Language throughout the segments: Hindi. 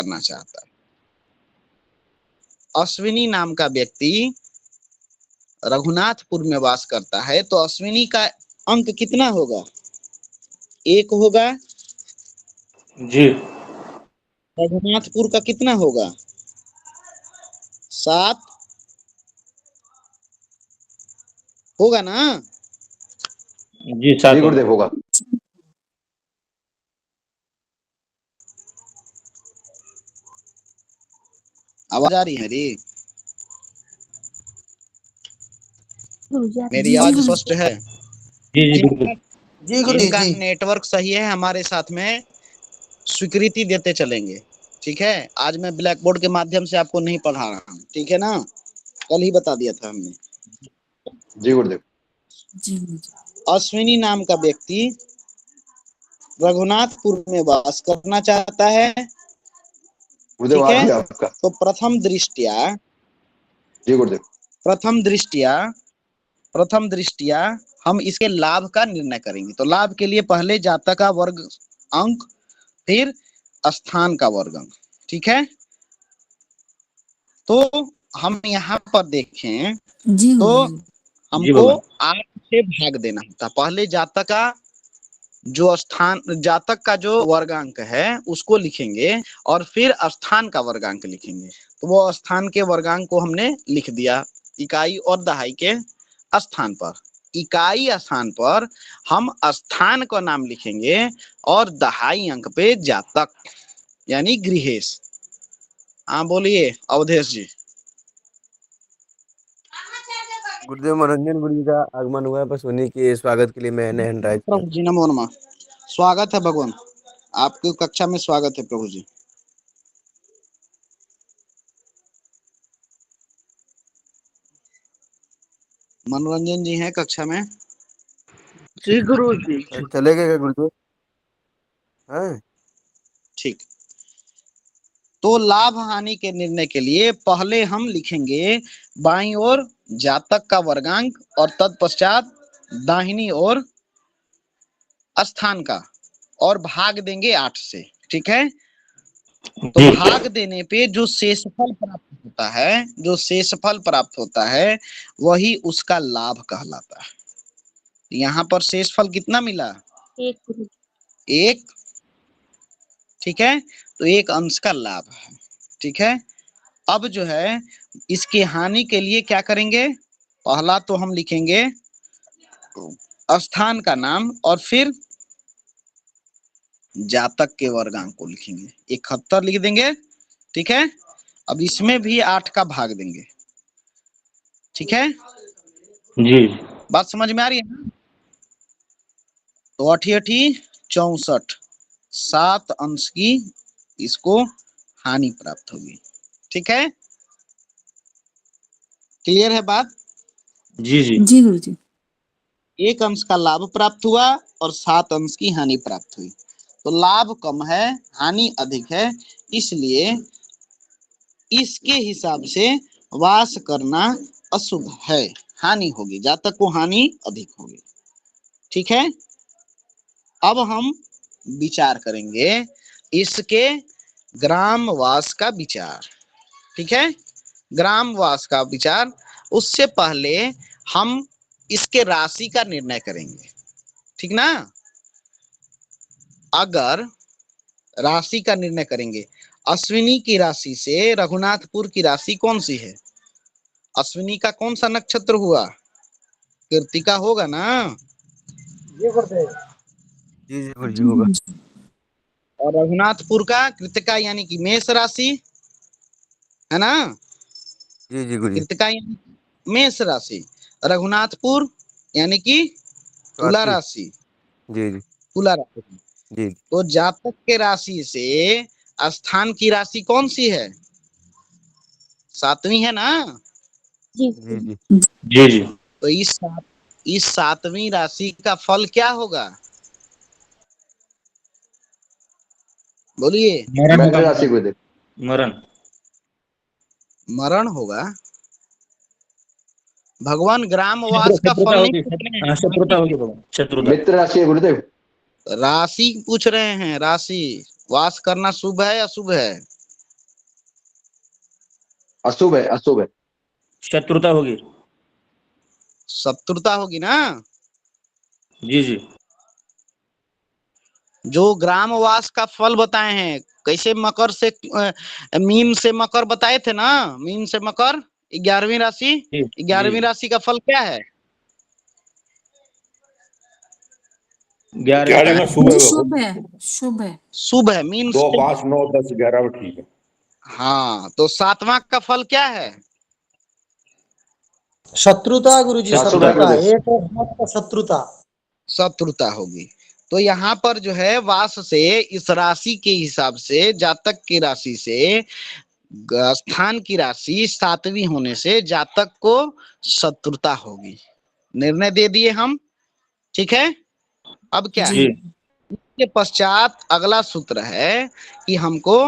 करना चाहता है। अश्विनी नाम का व्यक्ति रघुनाथपुर में वास करता है, तो अश्विनी का अंक कितना होगा? 1 होगा। जी। रघुनाथपुर का कितना होगा? 7 होगा ना? जी 7 गुरुदेव होगा। आवाज आ रही है मेरी आवाज स्पष्ट है? जी जी बिल्कुल। जी गुरु जिनका जी। नेटवर्क सही है हमारे साथ में स्वीकृति देते चलेंगे, ठीक है? आज मैं ब्लैक बोर्ड के माध्यम से आपको नहीं पढ़ा रहा हूँ, ठीक है ना? कल ही बता दिया था हमने। जी गुरुदेव। अश्विनी नाम का व्यक्ति रघुनाथपुर में वास करना चाहता है, गुरुदेव ठीक आ है? गया आपका। तो जी गुरुदेव। प्रथम दृष्टिया हम इसके लाभ का निर्णय करेंगे। तो लाभ के लिए पहले जातक का वर्ग अंक, फिर स्थान का वर्ग अंक, ठीक है? तो हम यहाँ पर देखें तो हमको 8 से भाग देना होता। पहले जातक का जो वर्गांक है उसको लिखेंगे और फिर स्थान का वर्गांक लिखेंगे। तो वो स्थान के वर्गांक को हमने लिख दिया इकाई और दहाई के स्थान पर। इकाई स्थान पर हम स्थान का नाम लिखेंगे और दहाई अंक पे जातक यानी गृहेश। हाँ बोलिए अवधेश जी। गुरुदेव मनोरंजन गुरु जी का आगमन हुआ है, बस उन्हीं के स्वागत के लिए मैंने हैंड राइज किया। प्रभु जी नमो नमः। स्वागत है भगवान, आपकी कक्षा में स्वागत है प्रभु जी। मनोरंजन जी हैं कक्षा में। जी गुरु जी। चले गए क्या गुरुदेव? हैं? ठीक। तो लाभ हानि के निर्णय के लिए पहले हम लिखेंगे बाईं ओर जातक का वर्गांक और तत्पश्चात दाहिनी ओर स्थान का और भाग देंगे 8 से, ठीक है? तो भाग देने पे जो शेषफल प्राप्त होता है वही उसका लाभ कहलाता है। यहाँ पर शेषफल कितना मिला? 1, ठीक है? तो 1 अंश का लाभ है, ठीक है? अब जो है इसकी हानि के लिए क्या करेंगे? पहला तो हम लिखेंगे स्थान का नाम और फिर जातक के वर्गांक को लिखेंगे। 71 लिख देंगे, ठीक है? अब इसमें भी 8 का भाग देंगे, ठीक है? जी। बात समझ में आ रही है ना? तो 88 64 7 अंश की इसको हानि प्राप्त होगी, ठीक है? क्लियर है बात? जी जी जी गुरु जी। 1 अंश का लाभ प्राप्त हुआ और 7 अंश की हानि प्राप्त हुई। तो लाभ कम है, हानि अधिक है, इसलिए इसके हिसाब से वास करना अशुभ है, हानि होगी, जातक को हानि अधिक होगी, ठीक है? अब हम विचार करेंगे इसके ग्रामवास का विचार, ठीक है? ग्रामवास का विचार। उससे पहले हम इसके राशि का निर्णय करेंगे, ठीक ना? अगर राशि का निर्णय करेंगे, अश्विनी की राशि से रघुनाथपुर की राशि कौन सी है? अश्विनी का कौन सा नक्षत्र हुआ? कृतिका होगा ना? जी जी गुरु जी होगा। और रघुनाथपुर का कृतिका यानी कि मेष राशि है ना? जी जी गुरु जी। कृतिका यानी मेष राशि, रघुनाथपुर यानी कि तुला स्वाति। राशि। जी जी तुला राशि। जी तो जातक के राशि से स्थान की राशि कौन सी है? 7वीं है ना? जी जी जी जी। तो इस 7वीं राशि का फल क्या होगा? बोलिए। मरण मकर होगा। राशि गुरुदेव। मरण। मरण होगा। भगवान ग्रामवास का शत्रुता फल नहीं होगी। पूछ रहे हाँ शत्रुता हैं, होगी भगवान, शत्रुता। मित्र राशि है गुरुदेव। राशि पूछ रहे हैं। राशि वास करना शुभ है या अशुभ है? अशुभ है, अशुभ है। शत्रुता होगी। शत्रुता होगी ना। जी जी। जो ग्रामवास का फल बताए हैं, कैसे मकर से मीन से मकर बताए थे ना, मीन से मकर 11वीं राशि, जी 11वीं जी। राशि का फल क्या है? 11 11वां शुभ जी है, शुभ है, शुभ है। शुभ है, मीन 2 से। 5 9 10 11 ठीक है। हाँ, तो 7वां का फल क्या है? शत्रुता गुरुजी, अशुभ है शत्रुता। शत्रुता, गुरुदेव। एक और हाथ का शत्रुता। शत्रुता होगी। तो यहाँ पर जो है वास से इस राशि के हिसाब से, जातक की राशि से, स्थान की राशि 7वीं होने से जातक को शत्रुता होगी। निर्णय दे दिए हम, ठीक है। अब क्या जी है? जी इसके पश्चात अगला सूत्र है कि हमको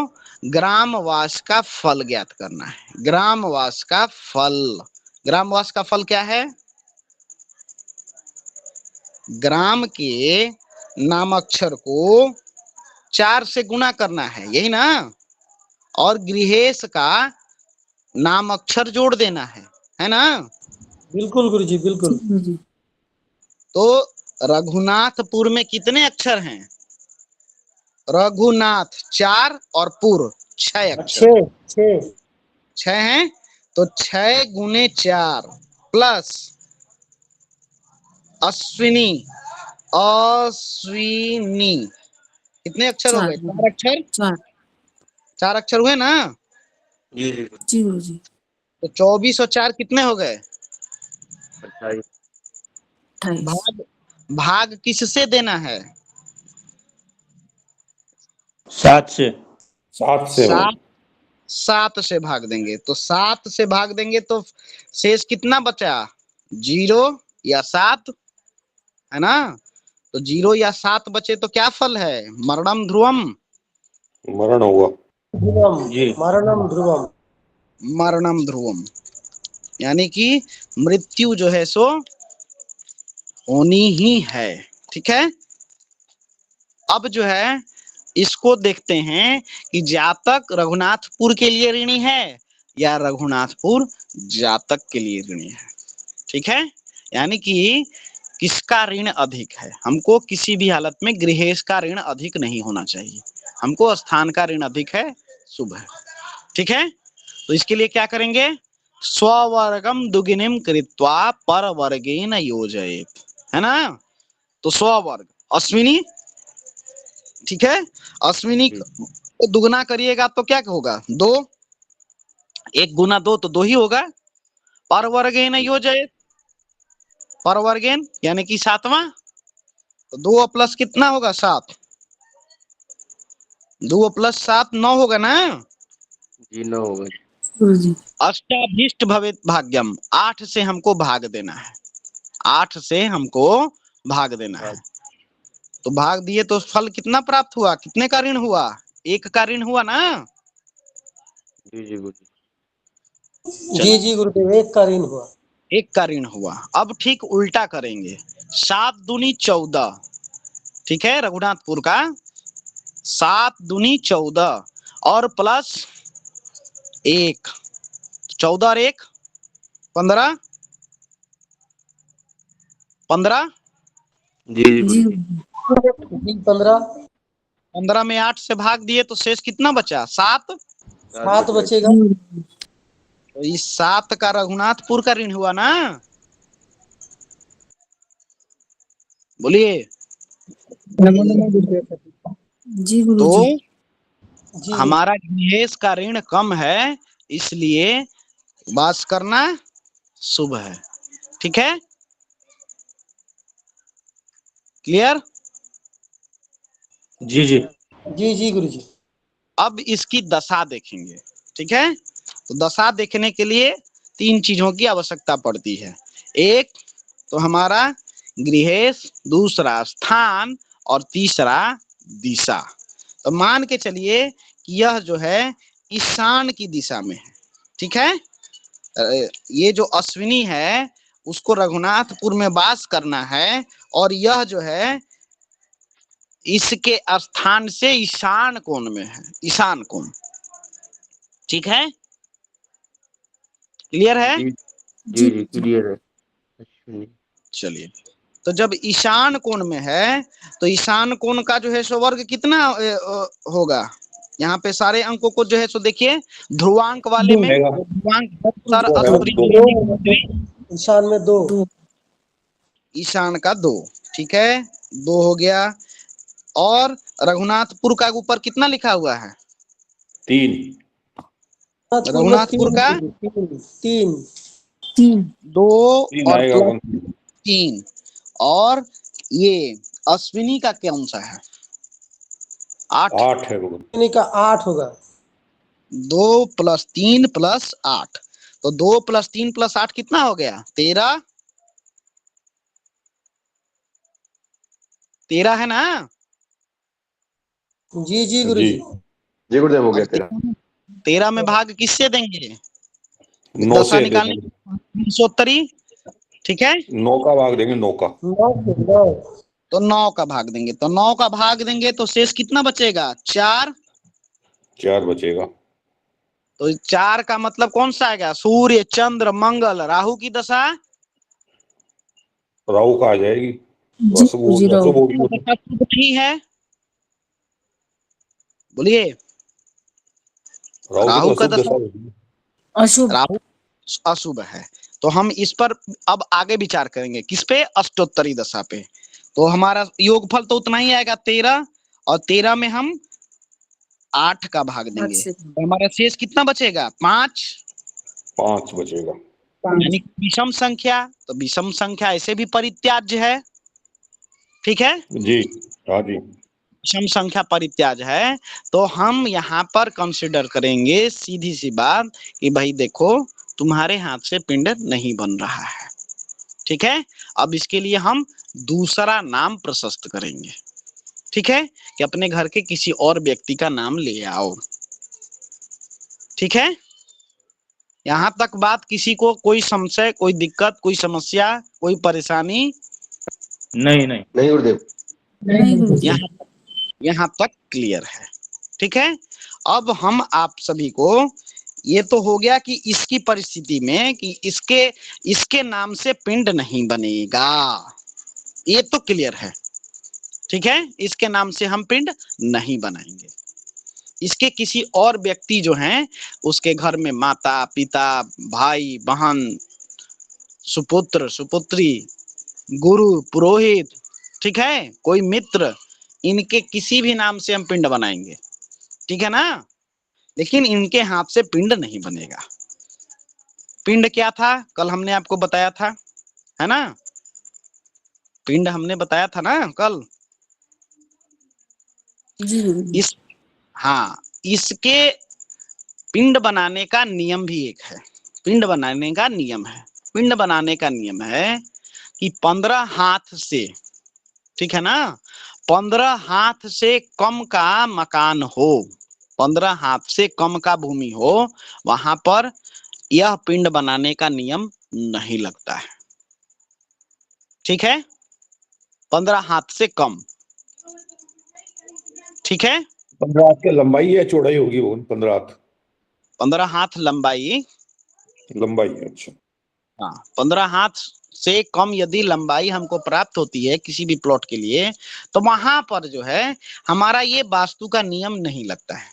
ग्रामवास का फल ज्ञात करना है। ग्रामवास का फल, ग्रामवास का फल क्या है? ग्राम के नामाक्षर को 4 से गुणा करना है, यही ना, और गृहेश का नाम अक्षर जोड़ देना है ना। बिल्कुल गुरुजी, जी बिल्कुल। गुरुजी। तो रघुनाथपुर में कितने अक्षर हैं? रघुनाथ 4 और पुर 6 अक्षर, छः छः 6 हैं। तो 6 गुने 4 प्लस अश्विनी, अश्विनी कितने अक्षर हो चार गए? 4 गुरुजी, अक्षर, चार। 4 अक्षर हुए ना। जी जी। जी गुरुजी। तो 24 और 4 कितने हो गए? 28। 28। भाग, भाग किससे देना है? 7 से। 7 से हो। 7, 7 से भाग देंगे। तो 7 से भाग देंगे तो शेष कितना बचा? 0 या 7, है ना। तो 0 या 7 बचे तो क्या फल है? मरणम ध्रुवम। मरण हुआ। ध्रुवम, जी मरणम ध्रुवम। मरणम ध्रुवम, यानी कि मृत्यु जो है सो होनी ही है, ठीक है। अब जो है इसको देखते हैं कि जातक रघुनाथपुर के लिए ऋणी है या रघुनाथपुर जातक के लिए ऋणी है, ठीक है। यानी कि किसका ऋण अधिक है? हमको किसी भी हालत में गृहेश का ऋण अधिक नहीं होना चाहिए, हमको स्थान का ऋण अधिक है, शुभ है, ठीक है। तो इसके लिए क्या करेंगे? स्ववर्गम दुगिनिम कृत्वा पर वर्गेन योजयेत, है ना। तो स्ववर्ग अश्विनी, ठीक है। अश्विनी जी को दुगना करिएगा तो क्या होगा? 2, 1 गुना 2 तो 2 ही होगा। पर वर्गेन योजयेत, पर वर्गेन यानी कि 7वां। तो 2 प्लस कितना होगा? 7, 2 प्लस 7 9 होगा ना। जी 9 होगा। गुरुजी। अष्टाभीष्ट भवेत भाग्यम, 8 से हमको भाग देना है, 8 से हमको भाग देना है। तो भाग दिए तो फल कितना प्राप्त हुआ? कितने का ऋण हुआ? 1 का ऋण हुआ ना। जी जी गुरुजी। जी जी गुरुदेव, एक का ऋण हुआ। 1 का ऋण हुआ। अब ठीक उल्टा करेंगे, 7 दूनी 14, ठीक है। रघुनाथपुर का 7 दूनी 14 और प्लस 1, 14 और 1 15, 15, जी जी जी गुरुजी। जी 15, 15 में 8 से भाग दिए तो शेष कितना बचा? 7। 7 बचेगा। जी गुरुजी। तो इस 7 का रघुनाथपुर का ऋण हुआ ना। बोलिए। जी तो गुरुजी। जी हमारा गृहेश का ऋण कम है, इसलिए वास करना शुभ है, ठीक है। क्लियर? जी जी। जी जी गुरुजी। अब इसकी दशा देखेंगे, ठीक है। तो दशा देखने के लिए 3 चीजों की आवश्यकता पड़ती है। एक तो हमारा गृहेश, दूसरा स्थान और तीसरा दिशा। तो मान के चलिए कि यह जो है ईशान की दिशा में है, ठीक है। ये जो अश्विनी है उसको रघुनाथपुर में वास करना है, और यह जो है इसके स्थान से ईशान कोण में है, ईशान कोण, ठीक है। क्लियर है? जी जी जी क्लियर है। अश्विनी। चलिए, तो जब ईशान कोण में है तो ईशान कोण का जो है सो वर्ग कितना होगा? यहाँ पे सारे अंकों को जो है सो देखिए, ध्रुवांक वाले में रहेगा ध्रुवांक सर रहेगा ईशान में 2 2 ईशान का 2, ठीक है, 2 हो गया। और रघुनाथपुर का ऊपर कितना लिखा हुआ है? 3 रघुनाथपुर का 3 3 2 3 और आएगा प्लस 3। और ये अश्विनी का कौन सा है? 8। 8 है बगल। यानी का 8 होगा। 2 + 3 + 8, तो 2 + 3 + 8 कितना हो गया? 13। 13 है ना? जी जी गुरु जी जी। जी गुरुदेव, हो गया अब तेरा। 13 में भाग किससे देंगे? 9 दशा से दे निकालने देंगे। 370, ठीक है, 9 का भाग देंगे, 9 का। 9 तो 9 का भाग देंगे, तो 9 का भाग देंगे तो शेष कितना बचेगा? 4। 4 बचेगा। तो 4 का मतलब कौन सा आएगा? सूर्य, चंद्र, मंगल, राहु की दशा। राहु का आ जाएगी तो जी अशुभ गुरुजी राव अशुभ होगी वो तो। दशा शुभ नहीं है, बोलिए। राहु की तो राहु का अशुभ दशा दशा, होगी। अशुभ राहु अशुभ है। तो हम इस पर अब आगे विचार करेंगे, किस पे? अष्टोत्तरी दशा पे। तो हमारा योगफल तो उतना ही आएगा 13, और 13 में हम 8 का भाग 8 देंगे, से तो हमारा शेष कितना बचेगा? 5। 5 बचेगा। यानी विषम संख्या, तो विषम संख्या ऐसे भी परित्याज्य है, ठीक है, जी हाँ जी। विषम संख्या परित्याज्य है। तो हम यहाँ पर कंसिडर करेंगे सीधी सी बात कि भाई देखो, तुम्हारे हाथ से पिंड नहीं बन रहा है, ठीक है। अब इसके लिए हम दूसरा नाम प्रशस्त करेंगे, ठीक है, कि अपने घर के किसी और व्यक्ति का नाम ले आओ, ठीक है। यहां तक बात, किसी को कोई संशय, कोई दिक्कत, कोई समस्या, कोई परेशानी? नहीं नहीं। नहीं गुरुदेव। नहीं गुरुजी। यहाँ यहाँ तक क्लियर है, ठीक है। अब हम आप सभी को, ये तो हो गया कि इसकी परिस्थिति में कि इसके नाम से पिंड नहीं बनेगा, ये तो क्लियर है, ठीक है। इसके नाम से हम पिंड नहीं बनाएंगे। इसके किसी और व्यक्ति जो हैं, उसके घर में माता पिता, भाई बहन, सुपुत्र सुपुत्री, गुरु पुरोहित, ठीक है, कोई मित्र, इनके किसी भी नाम से हम पिंड बनाएंगे, ठीक है ना। लेकिन इनके हाथ से पिंड नहीं बनेगा। पिंड क्या था? कल हमने आपको बताया था, है ना, पिंड हमने बताया था ना कल। जी गुरुजी। इस हाँ, इसके पिंड बनाने का नियम भी एक है। पिंड बनाने का नियम है, पिंड बनाने का नियम है कि 15 हाथ से, ठीक है ना, 15 हाथ से कम का मकान हो, 15 हाथ से कम का भूमि हो, वहां पर यह पिंड बनाने का नियम नहीं लगता है, ठीक है। 15 हाथ से कम, ठीक है। 15 हाथ की लंबाई या चौड़ाई होगी वो? 15 हाथ 15 हाथ लंबाई, लंबाई है, अच्छा। हाँ, 15 हाथ से कम यदि लंबाई हमको प्राप्त होती है किसी भी प्लॉट के लिए, तो वहां पर जो है हमारा ये वास्तु का नियम नहीं लगता है,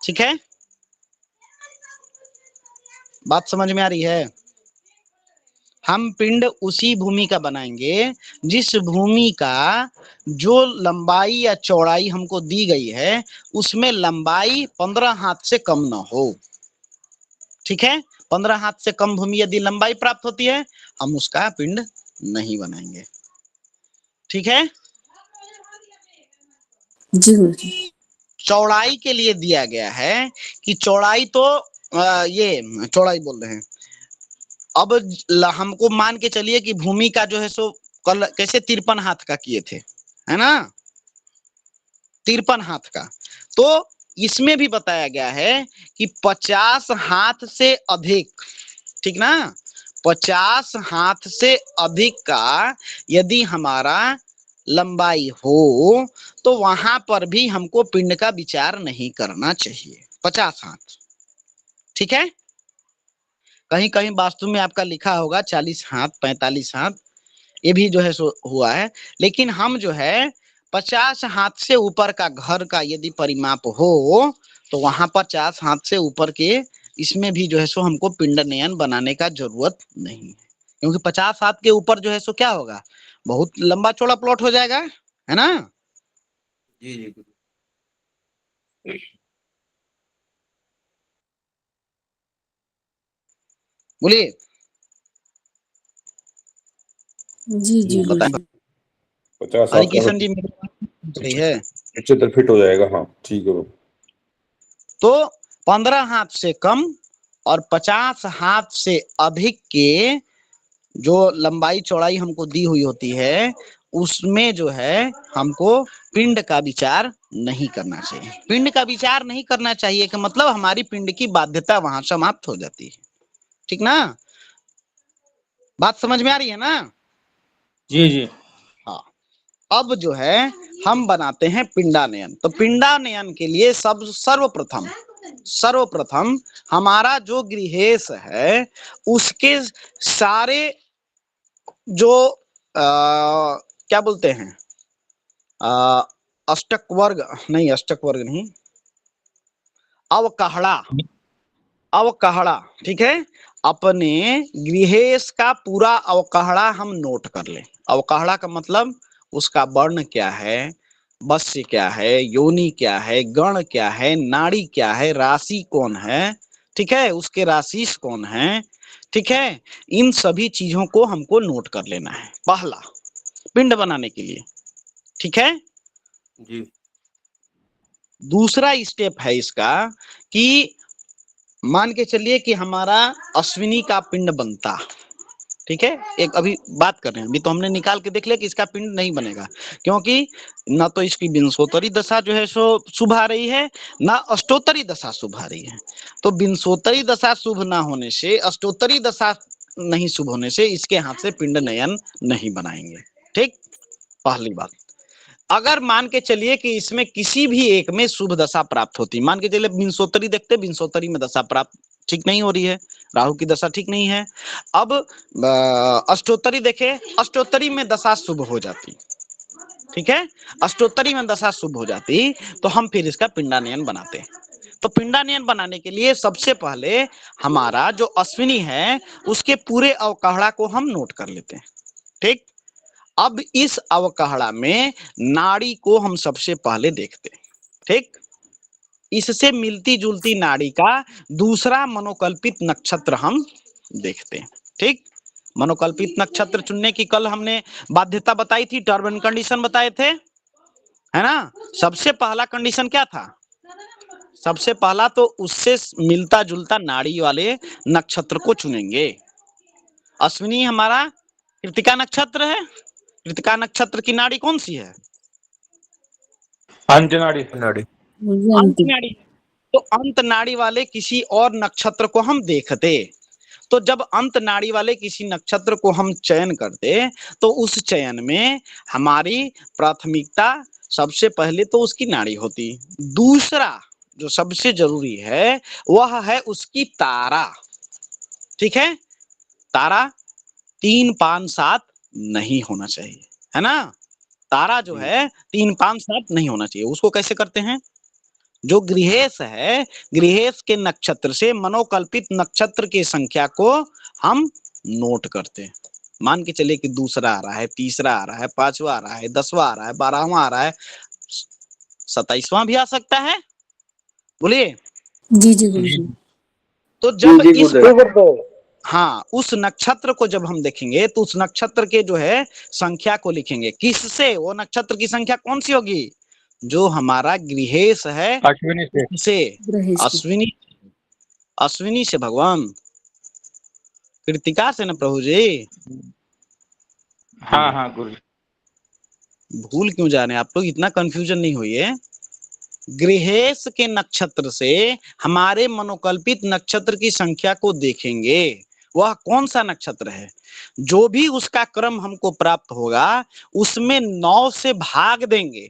ठीक है। बात समझ में आ रही है? हम पिंड उसी भूमि का बनाएंगे जिस भूमि का जो लंबाई या चौड़ाई हमको दी गई है, उसमें लंबाई 15 हाथ से कम ना हो, ठीक है। 15 हाथ से कम भूमि यदि लंबाई प्राप्त होती है, हम उसका पिंड नहीं बनाएंगे, ठीक है। जी गुरुजी। चौड़ाई के लिए दिया गया है कि चौड़ाई तो ये चौड़ाई बोल रहे हैं। अब हमको मान के चलिए कि भूमि का जो है सो कल कैसे 53 हाथ का किए थे, है ना, 53 हाथ का। तो इसमें भी बताया गया है कि 50 हाथ से अधिक, ठीक ना, 50 हाथ से अधिक का यदि हमारा लंबाई हो, तो वहां पर भी हमको पिंड का विचार नहीं करना चाहिए। 50 हाथ, ठीक है। कहीं कहीं वास्तु में आपका लिखा होगा 40 हाथ 45 हाथ, ये भी जो है सो हुआ है। लेकिन हम जो है 50 हाथ से ऊपर का घर का यदि परिमाप हो तो वहां 50 हाथ से ऊपर के इसमें भी जो है सो हमको पिंड नयन बनाने का जरूरत नहीं है, क्योंकि 50 हाथ के ऊपर जो है सो क्या होगा, बहुत लंबा चौड़ा प्लॉट हो जाएगा, है ना। जी जी गुरु। बोलिए। जी जी गुरु बताएं। जी। 50 हाथ हरिकिशन जी मेरी बात सुन रही है। चित्र फिट हो जाएगा। हाँ ठीक है। तो 15 हाथ से कम और 50 हाथ से अधिक के जो लंबाई चौड़ाई हमको दी हुई होती है उसमें जो है हमको पिंड का विचार नहीं करना चाहिए। पिंड का विचार नहीं करना चाहिए कि मतलब हमारी पिंड की बाध्यता वहां समाप्त हो जाती है। ठीक ना, बात समझ में आ रही है ना। जी जी। हाँ, अब जो है हम बनाते हैं पिंडानयन। तो पिंडानयन के लिए सर्वप्रथम हमारा जो गृहेश है उसके सारे जो क्या बोलते हैं अष्टक वर्ग नहीं, अवकहड़ा, ठीक है। अपने गृहेश का पूरा अवकहड़ा हम नोट कर ले। अवकहड़ा का मतलब उसका वर्ण क्या है, वस्य क्या है, योनि क्या है, गण क्या है, नाड़ी क्या है, राशि कौन है, ठीक है, उसके राशिस कौन है, ठीक है। इन सभी चीजों को हमको नोट कर लेना है पहला पिंड बनाने के लिए, ठीक है। जी दूसरा स्टेप है इसका कि मान के चलिए कि हमारा अश्विनी का पिंड बनता, ठीक है। एक अभी बात कर रहे हैं, अभी तो हमने निकाल के देख लिया कि इसका पिंड नहीं बनेगा, क्योंकि ना तो इसकी विंशोत्तरी दशा जो है सो शुभ आ रही है, ना अष्टोत्तरी दशा शुभ आ रही है। तो विंशोत्तरी दशा शुभ ना होने से, अष्टोत्तरी दशा नहीं शुभ होने से इसके हाथ से पिंड नयन नहीं बनाएंगे। ठीक, पहली बात। अगर मान के चलिए कि इसमें किसी भी एक में शुभ दशा प्राप्त होती, मान के चलिए विंशोत्तरी देखते, विंशोत्तरी में दशा प्राप्त ठीक नहीं हो रही है, राहु की दशा ठीक नहीं है। अब अष्टोत्तरी देखे, अष्टोत्तरी में दशा शुभ हो जाती, ठीक है, अष्टोत्तरी में दशा शुभ हो जाती तो हम फिर इसका पिंडानयन बनाते। तो पिंडानयन बनाने के लिए सबसे पहले हमारा जो अश्विनी है उसके पूरे अवकहड़ा को हम नोट कर लेते हैं। ठीक, अब इस अवकहड़ा में नाड़ी को हम सबसे पहले देखते हैं। ठीक, इससे मिलती जुलती नाड़ी का दूसरा मनोकल्पित नक्षत्र हम देखते हैं। ठीक, मनोकल्पित नक्षत्र चुनने की कल हमने बाध्यता बताई थी, टर्म एंड कंडीशन बताए थे, है ना। सबसे पहला कंडीशन क्या था, सबसे पहला तो उससे मिलता जुलता नाड़ी वाले नक्षत्र को चुनेंगे। अश्विनी हमारा कृतिका नक्षत्र है, कृतिका नक्षत्र की नाड़ी कौन सी है, अंजनाड़ी। नाड़ी। मुझे अंत अंतिम। नाड़ी। तो अंत नाड़ी वाले किसी और नक्षत्र को हम देखते, तो जब अंत नाड़ी वाले किसी नक्षत्र को हम चयन करते तो उस चयन में हमारी प्राथमिकता सबसे पहले तो उसकी नाड़ी होती। दूसरा जो सबसे जरूरी है वह है उसकी तारा, ठीक है। तारा 3 5 7 नहीं होना चाहिए, है ना। तारा जो है 3 5 7 नहीं होना चाहिए। उसको कैसे करते हैं, जो गृहेश है, गृहेश के नक्षत्र से मनोकल्पित नक्षत्र की संख्या को हम नोट करते हैं। मान के चलिए कि दूसरा आ रहा है, तीसरा आ रहा है, पांचवा आ रहा है, 10वां आ रहा है, 12वां आ रहा है, 27वां भी आ सकता है। बोलिए। जी जी गुरु जी। तो जब जी इस गुरुदेव। हाँ, उस नक्षत्र को जब हम देखेंगे तो उस नक्षत्र के जो है संख्या को लिखेंगे। किससे, वो नक्षत्र की संख्या कौन सी होगी, जो हमारा गृहेश है अश्विनी से। उससे, ग्रहेश की। अश्विनी, अश्विनी से भगवान, कृतिका से न प्रभु जी। हाँ हाँ गुरु जी। भूल क्यों जा रहे हैं आप लोग, इतना कंफ्यूजन नहीं हुई है। गृहेश के नक्षत्र से हमारे मनोकल्पित नक्षत्र की संख्या को देखेंगे। वह कौन सा नक्षत्र है, जो भी उसका क्रम हमको प्राप्त होगा उसमें 9 से भाग देंगे,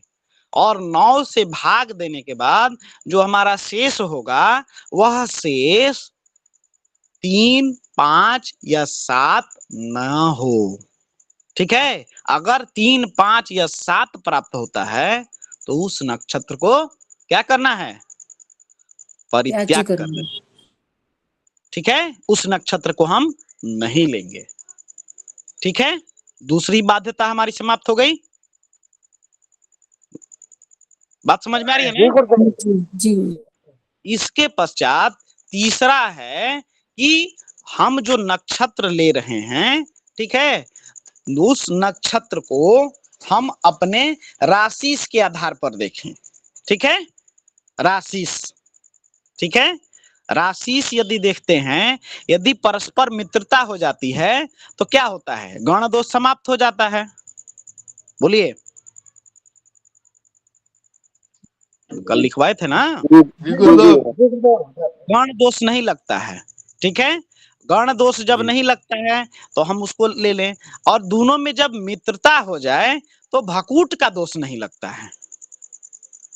और 9 से भाग देने के बाद जो हमारा शेष होगा वह शेष 3, 5 या 7 ना हो। ठीक है, अगर 3, 5 या 7 प्राप्त होता है तो उस नक्षत्र को क्या करना है? परित्याग त्याज्य कर करना। देना। ठीक है, उस नक्षत्र को हम नहीं लेंगे। ठीक है, दूसरी बाध्यता हमारी समाप्त हो गई। बात समझ में आ रही है ना? जी इसके पश्चात तीसरा है कि हम जो नक्षत्र ले रहे हैं, ठीक है, उस नक्षत्र को हम अपने राशिस के आधार पर देखें। ठीक है, राशिस। ठीक है, राशिस यदि देखते हैं, यदि परस्पर मित्रता हो जाती है तो क्या होता है? गण दोष समाप्त हो जाता है। बोलिए, कल लिखवाए थे ना? गण दोष नहीं लगता है। ठीक है, गण दोष जब नहीं लगता है तो हम उसको ले लें। और दोनों में जब मित्रता हो जाए तो भकूट का दोष नहीं लगता है।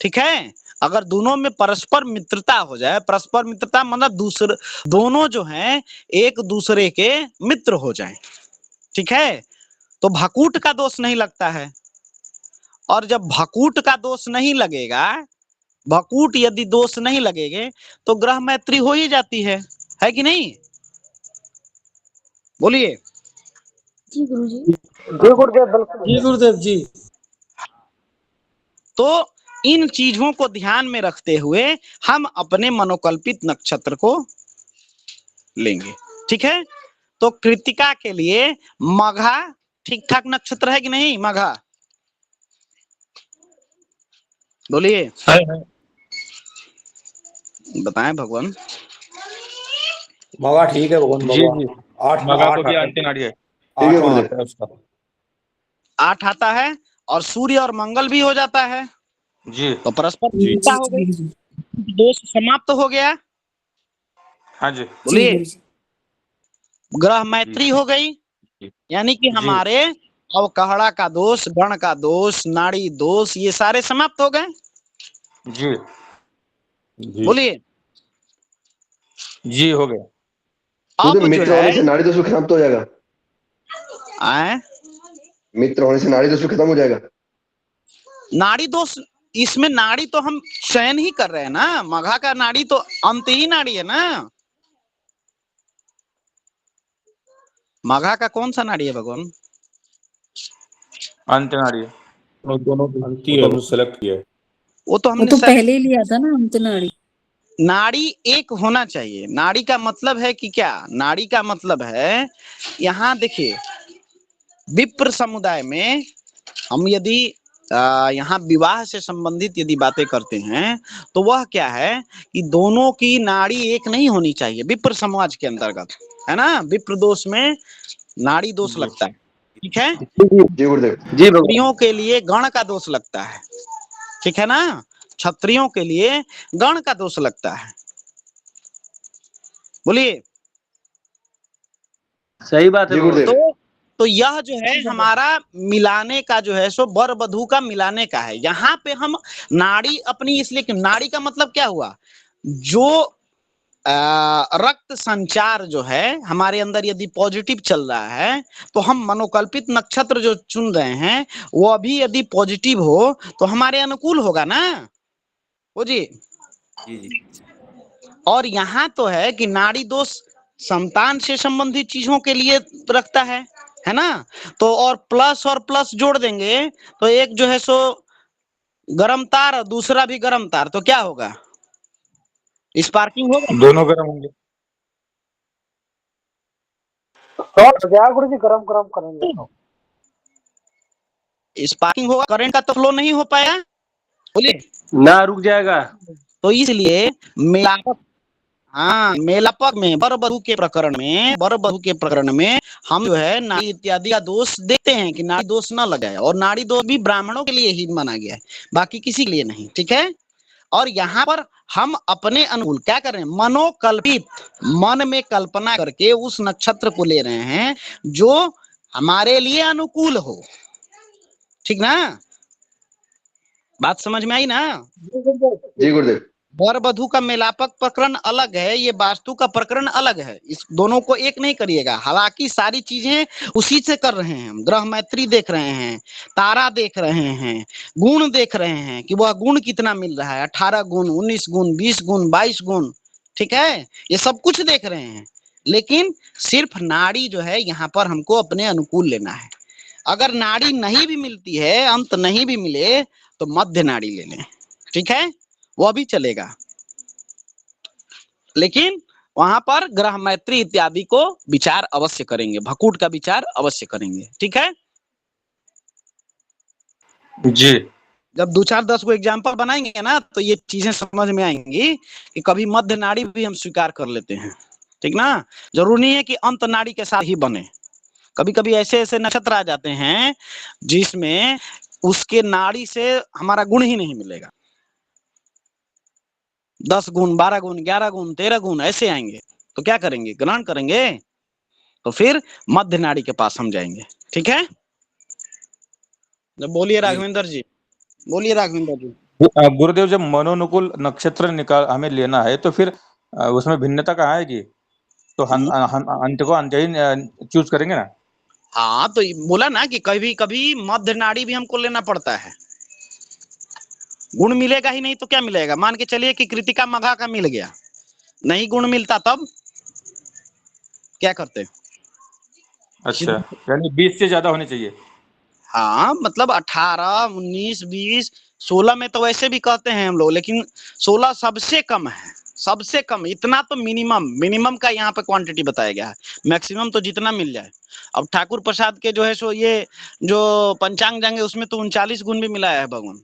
ठीक है, अगर दोनों में परस्पर मित्रता हो जाए, परस्पर मित्रता मतलब दूसरे दोनों जो हैं एक दूसरे के मित्र हो जाएं, ठीक है, तो भकूट का दोष नहीं लगता है। और जब भकूट का दोष नहीं लगेगा, भकूट यदि दोष नहीं लगेंगे तो ग्रह मैत्री हो ही जाती है कि नहीं? बोलिए। जी गुरुजी। जी गुरुदेव, बिल्कुल जी गुरुदेव जी। तो इन चीजों को ध्यान में रखते हुए हम अपने मनोकल्पित नक्षत्र को लेंगे। ठीक है, तो कृतिका के लिए मघा ठीक ठाक नक्षत्र है कि नहीं? मघा बोलिए, बताएं भगवान। मगा ठीक है भगवान। जी जी, आठ मगा आठ को भी आता है। अंतिम नाड़ी है। ठीक है आठवां गुरुदेव। आता है उसका। 8 आता है और सूर्य और मंगल भी हो जाता है, जी तो परस्पर जी मित्रता हो गई, गुरुजी। दोष समाप्त हो गया। हाँ जी जी बोलिए, गुरुजी। ग्रह मैत्री हो गई, यानी कि जी हमारे अवकहड़ा का दोष, गण का दोष, नाड़ी दोष, ये सारे समाप्त हो गए। जी जी बोलिए, जी हो गया। अब जो मित्र होने से है नाड़ी दोष भी खत्म तो हो जाएगा। आए, मित्र होने से नाड़ी दोष भी खत्म हो जाएगा। नाड़ी दोष, इसमें नाड़ी तो हम चयन ही कर रहे हैं ना, मघा का नाड़ी तो अंत ही नाड़ी है ना। मघा का कौन सा नाड़ी है भगवान? अंत नाड़ी है। दोनों अंती है, सेलेक्ट किया है। वो तो वो हमने तो पहले ही लिया था ना अंतनाड़ी। नाड़ी एक होना चाहिए। नाड़ी का मतलब है कि क्या? नाड़ी का मतलब है, यहाँ देखिए, विप्र समुदाय में हम यदि यहाँ विवाह से संबंधित यदि बातें करते हैं तो वह क्या है कि दोनों की नाड़ी एक नहीं होनी चाहिए विप्र समाज के अंतर्गत, है ना? विप्र दोष में नाड़ी दोष लगता है। ठीक है, जी गुरुदेव। जी भगवान। क्षत्रियों के लिए गण का दोष लगता है। ठीक है ना, क्षत्रियों के लिए गण का दोष लगता है। बोलिए, सही बात है जी भगवान। गुरुदेव। तो यह जो है हमारा मिलाने का जो है सो वर वधू का मिलाने का है। यहाँ पे हम नाड़ी अपनी, इसलिए कि नाड़ी का मतलब क्या हुआ? जो रक्त संचार जो है हमारे अंदर यदि पॉजिटिव चल रहा है तो हम मनोकल्पित नक्षत्र जो चुन रहे हैं वो अभी यदि पॉजिटिव हो तो हमारे अनुकूल होगा ना। वो जी, जी जी और यहाँ तो है कि नाड़ी दोष संतान से संबंधित चीजों के लिए रखता है ना? तो और प्लस जोड़ देंगे तो एक जो है सो गरम तार और दूसरा भी गरम तार, तो क्या होगा? स्पार्किंग होगा, दोनों गर्म होंगे। शॉर्ट हो गया गुरु जी, गरम गरम करेंगे तो। स्पार्किंग होगा, करंट का तो फ्लो नहीं हो पाया। बोलिए, ना रुक जाएगा। तो इसलिए मेलापक, हाँ, मेलापक में वर वधू के प्रकरण में हम जो है नाड़ी इत्यादि का दोष देखते हैं कि नाड़ी दोष न लगाए, और नाड़ी दोष भी ब्राह्मणों के लिए ही माना गया है, बाकी किसी के लिए नहीं। ठीक है, और यहाँ पर हम अपने अनुकूल क्या कर रहे हैं? मनोकल्पित, मन में कल्पना करके उस नक्षत्र को ले रहे हैं जो हमारे लिए अनुकूल हो। ठीक ना, बात समझ में आई ना? जी गुरुदेव। वर वधु का मेलापक प्रकरण अलग है, ये वास्तु का प्रकरण अलग है। इस दोनों को एक नहीं करिएगा। हालांकि सारी चीजें उसी से कर रहे हैं हम। ग्रह मैत्री देख रहे हैं, तारा देख रहे हैं, गुण देख रहे हैं कि वह गुण कितना मिल रहा है, 18 गुण, 19 गुण, 20 गुण, 22 गुण, ठीक है, ये सब कुछ देख रहे हैं। लेकिन सिर्फ नाड़ी जो है यहाँ पर हमको अपने अनुकूल लेना है। अगर नाड़ी नहीं भी मिलती है, अंत नहीं भी मिले, तो मध्य नाड़ी ले लें, ठीक है, वह भी चलेगा। लेकिन वहां पर ग्रह मैत्री इत्यादि को विचार अवश्य करेंगे, भकूट का विचार अवश्य करेंगे, ठीक है। जी जब 2 4 10 को एग्जाम्पल बनाएंगे ना, तो ये चीजें समझ में आएंगी कि कभी मध्य नाड़ी भी हम स्वीकार कर लेते हैं, ठीक ना। जरूरी नहीं है कि अंत नाड़ी के साथ ही बने। कभी कभी ऐसे ऐसे नक्षत्र आ जाते हैं जिसमें उसके नाड़ी से हमारा गुण ही नहीं मिलेगा। 10 गुण, 12 गुण, 11 गुण, 13 गुण ऐसे आएंगे, तो क्या करेंगे, ग्रहण करेंगे। तो फिर मध्य नाड़ी के पास हम जाएंगे, ठीक है। जब बोलिए राघवेंद्र जी, बोलिए राघवेंद्र जी। गुरुदेव, जब मनोनुकूल नक्षत्र निकाल हमें लेना है तो फिर उसमें भिन्नता कहाँ आएगी? तो हम अंत को अंत ही चूज करेंगे ना? हाँ, तो बोला ना कि कभी कभी मध्य नाड़ी भी हमको लेना पड़ता है। गुण मिलेगा ही नहीं तो क्या मिलेगा। मान के चलिए कि कृतिका मघा का मिल गया, नहीं गुण मिलता, तब क्या करते? अच्छा, यानी 20 से ज्यादा होने चाहिए। हाँ, मतलब 18, 19, 20, 16 में तो वैसे भी कहते हैं हम लोग, लेकिन 16 सबसे कम है, सबसे कम। इतना तो मिनिमम का यहाँ पे क्वांटिटी बताया गया है। मैक्सिमम तो जितना मिल जाए। अब ठाकुर प्रसाद के जो है सो ये जो पंचांग जाएंगे उसमें तो 39 गुण भी मिलाया है भगवान।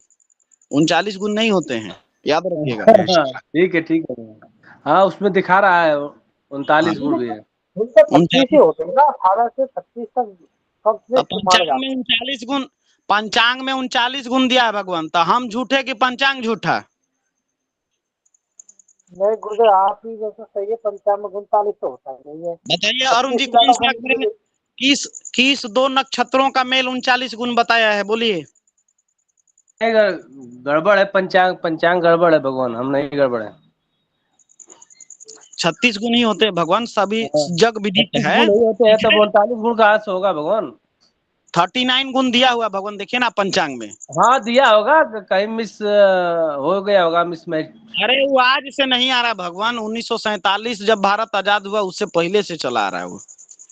39 गुण नहीं होते हैं, याद रखिएगा। ठीक है। हाँ, उसमें दिखा रहा है 39 गुण भी है। उनका 25 ही होते हैं ना, 18 से 25 तक सबसे माना जाता है। पंचांग में 39 गुण दिया है भगवान, तो हम झूठे कि पंचांग झूठा? नहीं गुरुदेव, आप ही जैसा सही है, 55 में 39 तो होता है नहीं है। बताइए अरुण जी, कौन सा किस 2 नक्षत्रों का मेल 39 गुण बताया है, बोलिए। गड़बड़ है, पंचांग गड़बड़ है भगवान, हम नहीं गड़बड़ है। 36 गुण ही होते हैं भगवान, सभी जग विदित है। नहीं होते हैं तो 39 गुण कहाँ से होगा भगवान? 39 गुण दिया हुआ भगवान, देखिए ना पंचांग में। हाँ, दिया होगा, कहीं मिस हो गया होगा, मिसमैच। अरे वो आज से नहीं आ रहा भगवान, 1947 जब भारत आजाद हुआ उससे पहले से चला आ रहा है वो।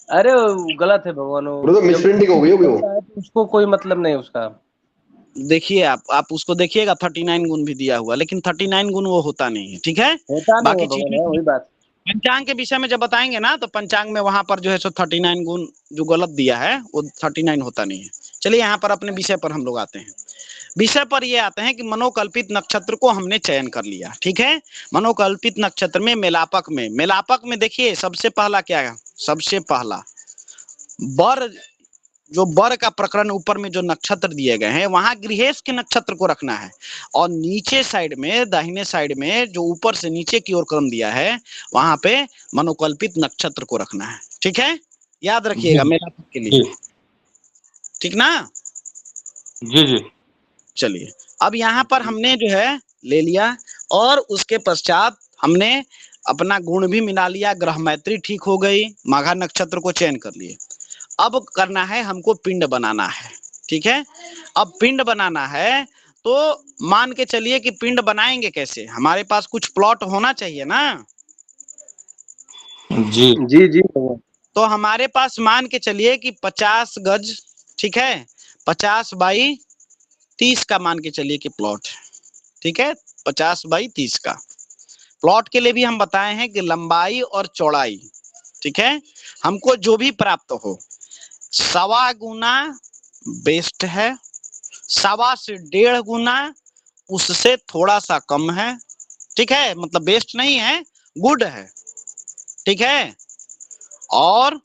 अरे वो गलत है भगवान, तो मिसप्रिंटिंग हो गई होगी वो। उसको कोई मतलब नहीं उसका। देखिए आप उसको देखिएगा, 39 गुण भी दिया हुआ, लेकिन 39 गुण वो होता नहीं है, ठीक है। होता नहीं बाकी है भगवान, वही बात। पंचांग के विषय में जब बताएंगे ना, तो पंचांग में वहां पर जो है सो 39 गुण जो गलत दिया है वो 39 होता नहीं है। चलिए यहाँ पर अपने विषय पर हम लोग आते हैं। विषय पर ये आते हैं कि मनोकल्पित नक्षत्र को हमने चयन कर लिया, ठीक है। मनोकल्पित नक्षत्र में मेलापक में देखिए, सबसे पहला क्या है, सबसे पहला बर, जो बर का प्रकरण ऊपर में जो नक्षत्र दिए गए हैं, वहां गृहेश के नक्षत्र को रखना है। और नीचे साइड में, दाहिने साइड में जो ऊपर से नीचे की ओर क्रम दिया है, वहां पे मनोकल्पित नक्षत्र को रखना है, ठीक है। याद रखिएगा मेलापक के लिए, ठीक ना। जी जी। चलिए, अब यहाँ पर हमने जो है ले लिया, और उसके पश्चात हमने अपना गुण भी मिला लिया, ग्रह मैत्री ठीक हो गई, माघा नक्षत्र को चयन कर लिए। अब करना है हमको पिंड बनाना है, ठीक है। अब पिंड बनाना है तो मान के चलिए कि पिंड बनाएंगे कैसे, हमारे पास कुछ प्लॉट होना चाहिए ना। जी जी जी। तो हमारे पास मान के चलिए कि 50 गज, ठीक है, 50 बाई 30 का मान के चलिए कि प्लॉट है, ठीक है। 50 बाई 30 का प्लॉट के लिए भी हम बताए हैं कि लंबाई और चौड़ाई, ठीक है, हमको जो भी प्राप्त हो, 1.25 गुना बेस्ट है, 1.25 से 1.5 गुना उससे थोड़ा सा कम है, ठीक है, मतलब बेस्ट नहीं है, गुड है, ठीक है। और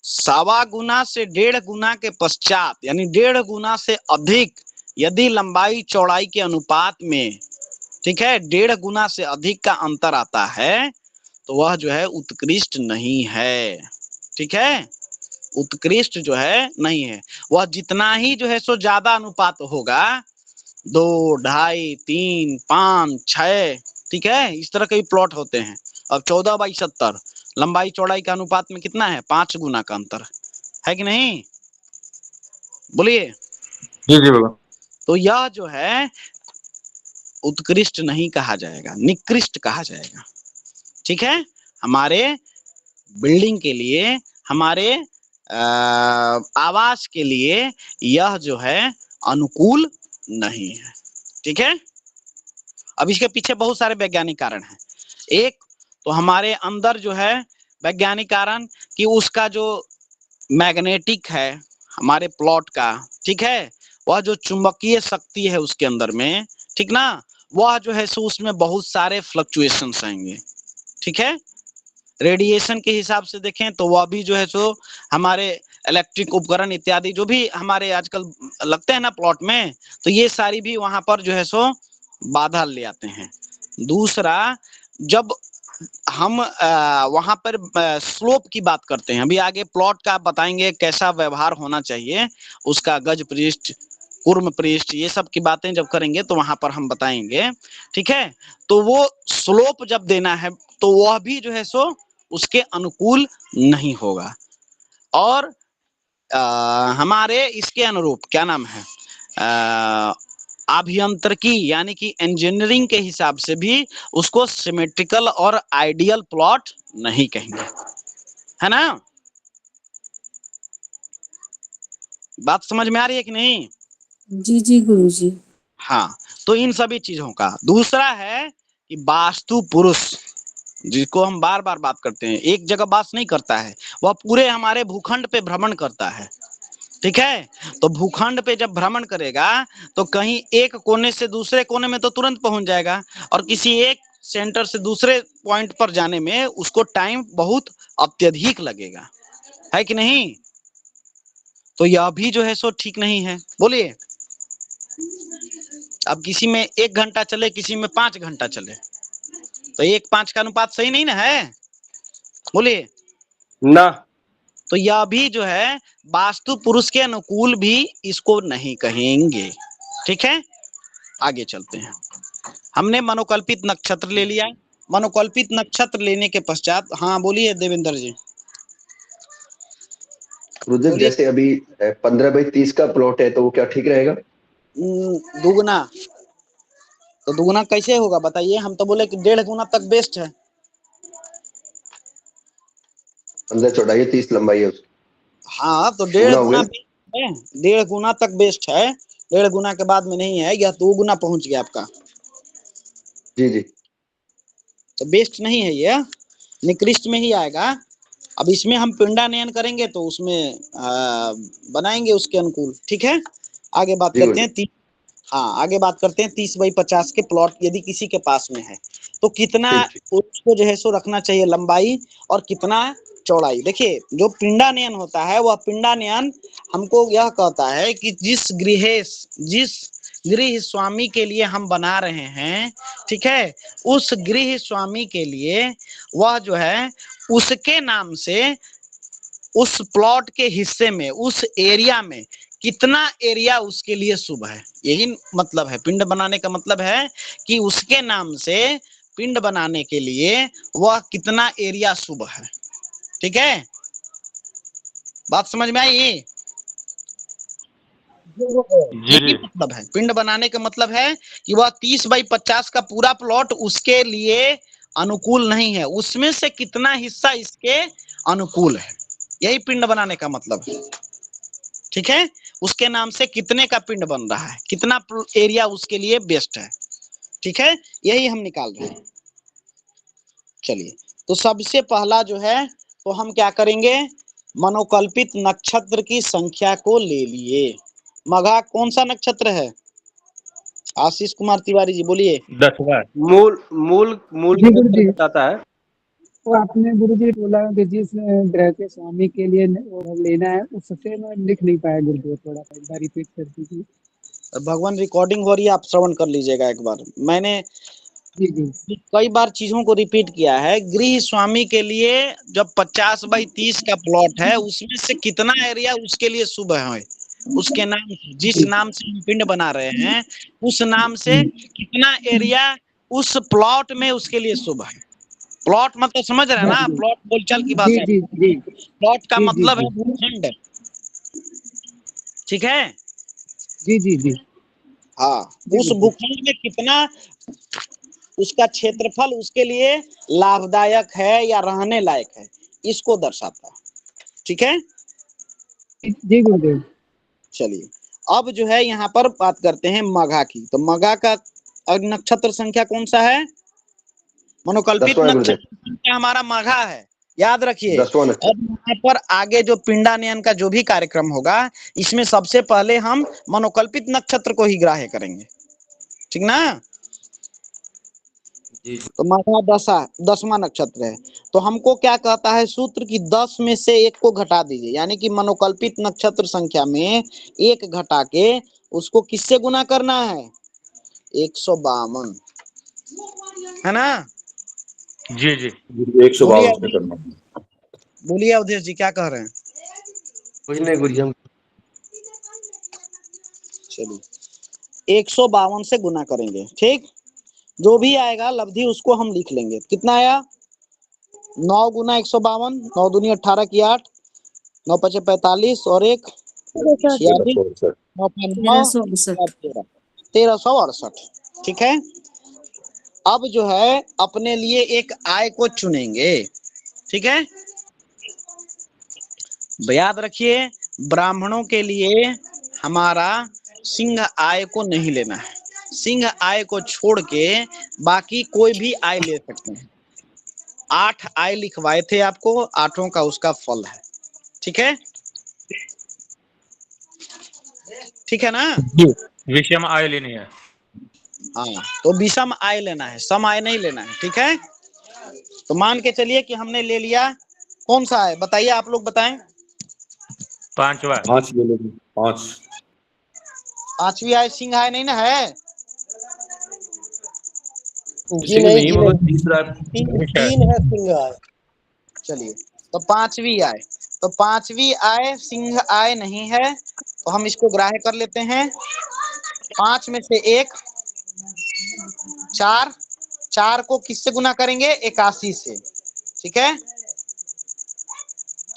1.25 गुना से 1.5 गुना के पश्चात, यानी 1.5 गुना से अधिक यदि लंबाई चौड़ाई के अनुपात में, ठीक है, 1.5 गुना से अधिक का अंतर आता है, तो वह जो है उत्कृष्ट नहीं है, ठीक है। उत्कृष्ट जो है नहीं है, वह जितना ही जो है सो ज्यादा अनुपात होगा, 2, 2.5, 3, 5, 6, ठीक है, इस तरह के भी प्लॉट होते हैं। अब 14/70 लंबाई चौड़ाई का अनुपात में कितना है? 5 गुना का अंतर है कि नहीं? बोलिए। जी जी बाबा। तो यह जो है उत्कृष्ट नहीं कहा जाएगा, निकृष्ट कहा जाएगा। ठीक है, हमारे बिल्डिंग के लिए, हमारे आवास के लिए यह जो है अनुकूल नहीं है। ठीक है, अब इसके पीछे बहुत सारे वैज्ञानिक कारण हैं। एक तो हमारे अंदर जो है वैज्ञानिक कारण कि उसका जो मैग्नेटिक है हमारे प्लॉट का, ठीक है, वह जो चुंबकीय शक्ति है उसके अंदर में, ठीक ना, वह जो है सो उसमें बहुत सारे फ्लक्चुएशंस आएंगे। ठीक है, रेडिएशन के हिसाब से देखें तो वह भी जो है सो हमारे इलेक्ट्रिक उपकरण इत्यादि जो भी हमारे आजकल लगते हैं ना प्लॉट में, तो ये सारी भी वहां पर जो है सो बाधा ले आते हैं। दूसरा, जब हम वहां पर स्लोप की बात करते हैं, अभी आगे प्लॉट का बताएंगे कैसा व्यवहार होना चाहिए, उसका गज पृष्ठ, कूर्म पृष्ठ, ये सब की बातें जब करेंगे तो वहां पर हम बताएंगे। ठीक है, तो वो स्लोप जब देना है तो वह भी जो है सो उसके अनुकूल नहीं होगा। और हमारे इसके अनुरूप क्या नाम है, अभियंत्रिकी यानी कि इंजीनियरिंग के हिसाब से भी उसको सिमेट्रिकल और आइडियल प्लॉट नहीं कहेंगे, है ना? बात समझ में आ रही है कि नहीं? जी गुरुजी। हाँ, तो इन सभी चीजों का। दूसरा है कि वास्तु पुरुष, जिसको हम बार बार बात करते हैं, एक जगह वास नहीं करता है, वह पूरे हमारे भूखंड पे भ्रमण करता है। ठीक है, तो भूखंड पे जब भ्रमण करेगा तो कहीं एक कोने से दूसरे कोने में तो तुरंत पहुंच जाएगा, और किसी एक सेंटर से दूसरे पॉइंट पर जाने में उसको टाइम बहुत अत्यधिक लगेगा, है कि नहीं? तो यह भी जो है सो ठीक नहीं है। बोलिए, अब किसी में 1 घंटा चले, किसी में 5 घंटा चले, तो 1-5 का अनुपात सही नहीं ना है? बोलिए ना। तो यह भी जो है वास्तु पुरुष के अनुकूल भी इसको नहीं कहेंगे। ठीक है, आगे चलते हैं। हमने मनोकल्पित नक्षत्र ले लिया। मनोकल्पित नक्षत्र लेने के पश्चात, हाँ बोलिए देवेंद्र जी। गुरुदेव बोलिए। जैसे अभी 15/30 का प्लॉट है तो वो क्या ठीक रहेगा? दुगुना, तो दुगुना कैसे होगा बताइए? हम तो बोले कि 1.5 गुना तक बेस्ट है। 15 चौड़ाई है, 30 लंबाई है उसकी। हाँ, तो 1.5 गुना हो गुना गया। है, 1.5 गुना तक बेस्ट है। 1.5 गुना के बाद में नहीं है, यह 2 गुना पहुंच गया आपका, जी जी। तो बेस्ट नहीं है, यह निकृष्ट में ही आएगा। अब इसमें हम पिंडानयन करेंगे तो उसमें बनाएंगे उसके अनुकूल। ठीक है, आगे बात जी करते गुरुदेव। हैं। हाँ, आगे बात करते हैं 30/50 के प्लॉट यदि किसी के पास में है तो कितना ठीक ठीक। उसको जो है सो रखना चाहिए लंबाई और कितना चौड़ाई। देखिए, जो पिंडानयन होता है वह पिंडानयन हमको यह कहता है कि जिस गृह स्वामी के लिए हम बना रहे हैं, ठीक है, उस गृह स्वामी के लिए वह जो है उसके नाम से उस प्लॉट के हिस्से में, उस एरिया में कितना एरिया उसके लिए शुभ है। यही मतलब है पिंड बनाने का, मतलब है कि उसके नाम से पिंड बनाने के लिए वह कितना एरिया शुभ है। ठीक है, बात समझ में आई? जी यही जी। मतलब है, पिंड बनाने का मतलब है कि वह 30/50 का पूरा प्लॉट उसके लिए अनुकूल नहीं है, उसमें से कितना हिस्सा इसके अनुकूल है, यही पिंड बनाने का मतलब है। ठीक है, उसके नाम से कितने का पिंड बन रहा है, कितना एरिया उसके लिए बेस्ट है। ठीक है, यही हम निकाल रहे हैं। चलिए, तो सबसे पहला जो है तो हम क्या करेंगे, मनोकल्पित नक्षत्र की संख्या को ले लिए। मघा कौन सा नक्षत्र है? आशीष कुमार तिवारी जी बोलिए। 10वां। मूल मूल मूल जी गुरु नक्षत्र जी, बताता है। तो आपने गुरु जी बोला कि जिस ग्रह के स्वामी के लिए वो लेना है, उससे मैं लिख नहीं पाया गुरुदेव, थोड़ा सा एक बार रिपीट कर दीजिए। भगवान रिकॉर्डिंग हो रही है, आप श्रवण कर लीजिएगा एक बार। मैंने जी जी। कई बार चीजों को रिपीट किया है। गृह स्वामी के लिए जब 50/30 का प्लॉट है उसमें से कितना एरिया उसके लिए शुभ है, उसके नाम से, जिस नाम से हम पिंड बना रहे हैं उस नाम से कितना एरिया उस प्लॉट में उसके लिए शुभ है। प्लॉट मतलब समझ रहे हैं ना, प्लॉट बोलचाल की जी भाषा जी में। जी प्लॉट का जी जी मतलब है जी भूखंड, ठीक है। जी जी जी हाँ, जी उस गुरुदेव। भूखंड में कितना उसका क्षेत्रफल उसके लिए लाभदायक है या रहने लायक है, इसको दर्शाता है, ठीक है। जी गुरुदेव। चलिए अब जो है यहाँ पर बात करते हैं मघा की। तो मघा का नक्षत्र संख्या कौन सा है? मनोकल्पित 10वां है गुरुदेव, नक्षत्र संख्या हमारा मघा है, याद रखिए। 10वां नक्षत्र। अब यहाँ पर आगे जो पिंडानयन का जो भी कार्यक्रम होगा इसमें सबसे पहले हम मनोकल्पित नक्षत्र को ही ग्राह्य करेंगे, ठीक ना। जी तो मघा 10वां नक्षत्र है। तो हमको क्या कहता है सूत्र की 10 में से 1 को घटा दीजिए, यानी कि मनोकल्पित नक्षत्र संख्या में 1 घटा के उसको किससे गुना करना है? 152, है ना। जी जी। 152 से करना। बोलिए अवधेश जी क्या कह रहे हैं? कुछ नहीं गुरुजी, हम चलिए 152 से गुना करेंगे, ठीक। जो भी आएगा लब्धि उसको हम लिख लेंगे। कितना आया? 9 गुना 152, 9 दूनी 18 की 8, 9 पचे 45 और 1 46, 1368। 9 का 9 1368। 1368, ठीक है। अब जो है अपने लिए एक आय को चुनेंगे, ठीक है। याद रखिए ब्राह्मणों के लिए हमारा सिंह आय को नहीं लेना है, सिंह आय को छोड़ के बाकी कोई भी आय ले सकते हैं। 8 आय लिखवाए थे आपको, 8 का उसका फल है, ठीक है, ठीक है ना। जी, विषय में आय लेनी है। हाँ, तो विषम आय लेना है, सम आय नहीं लेना है, ठीक है। तो मान के चलिए कि हमने ले लिया, कौन सा है बताइए, आप लोग बताएं। 5वां। 5 ले लेंगे, 5। 5वीं आय सिंह आय नहीं ना है। जी सिंह नहीं, नहीं जी मगर नहीं, तीसरा तीन है सिंह आय। चलिए तो 5वीं आय, तो 5वीं आय सिंह आय नहीं है, तो हम इसको ग्राह्य कर लेते हैं। 5 में से 1 4, 4 को किससे गुना करेंगे? 81 से, ठीक है।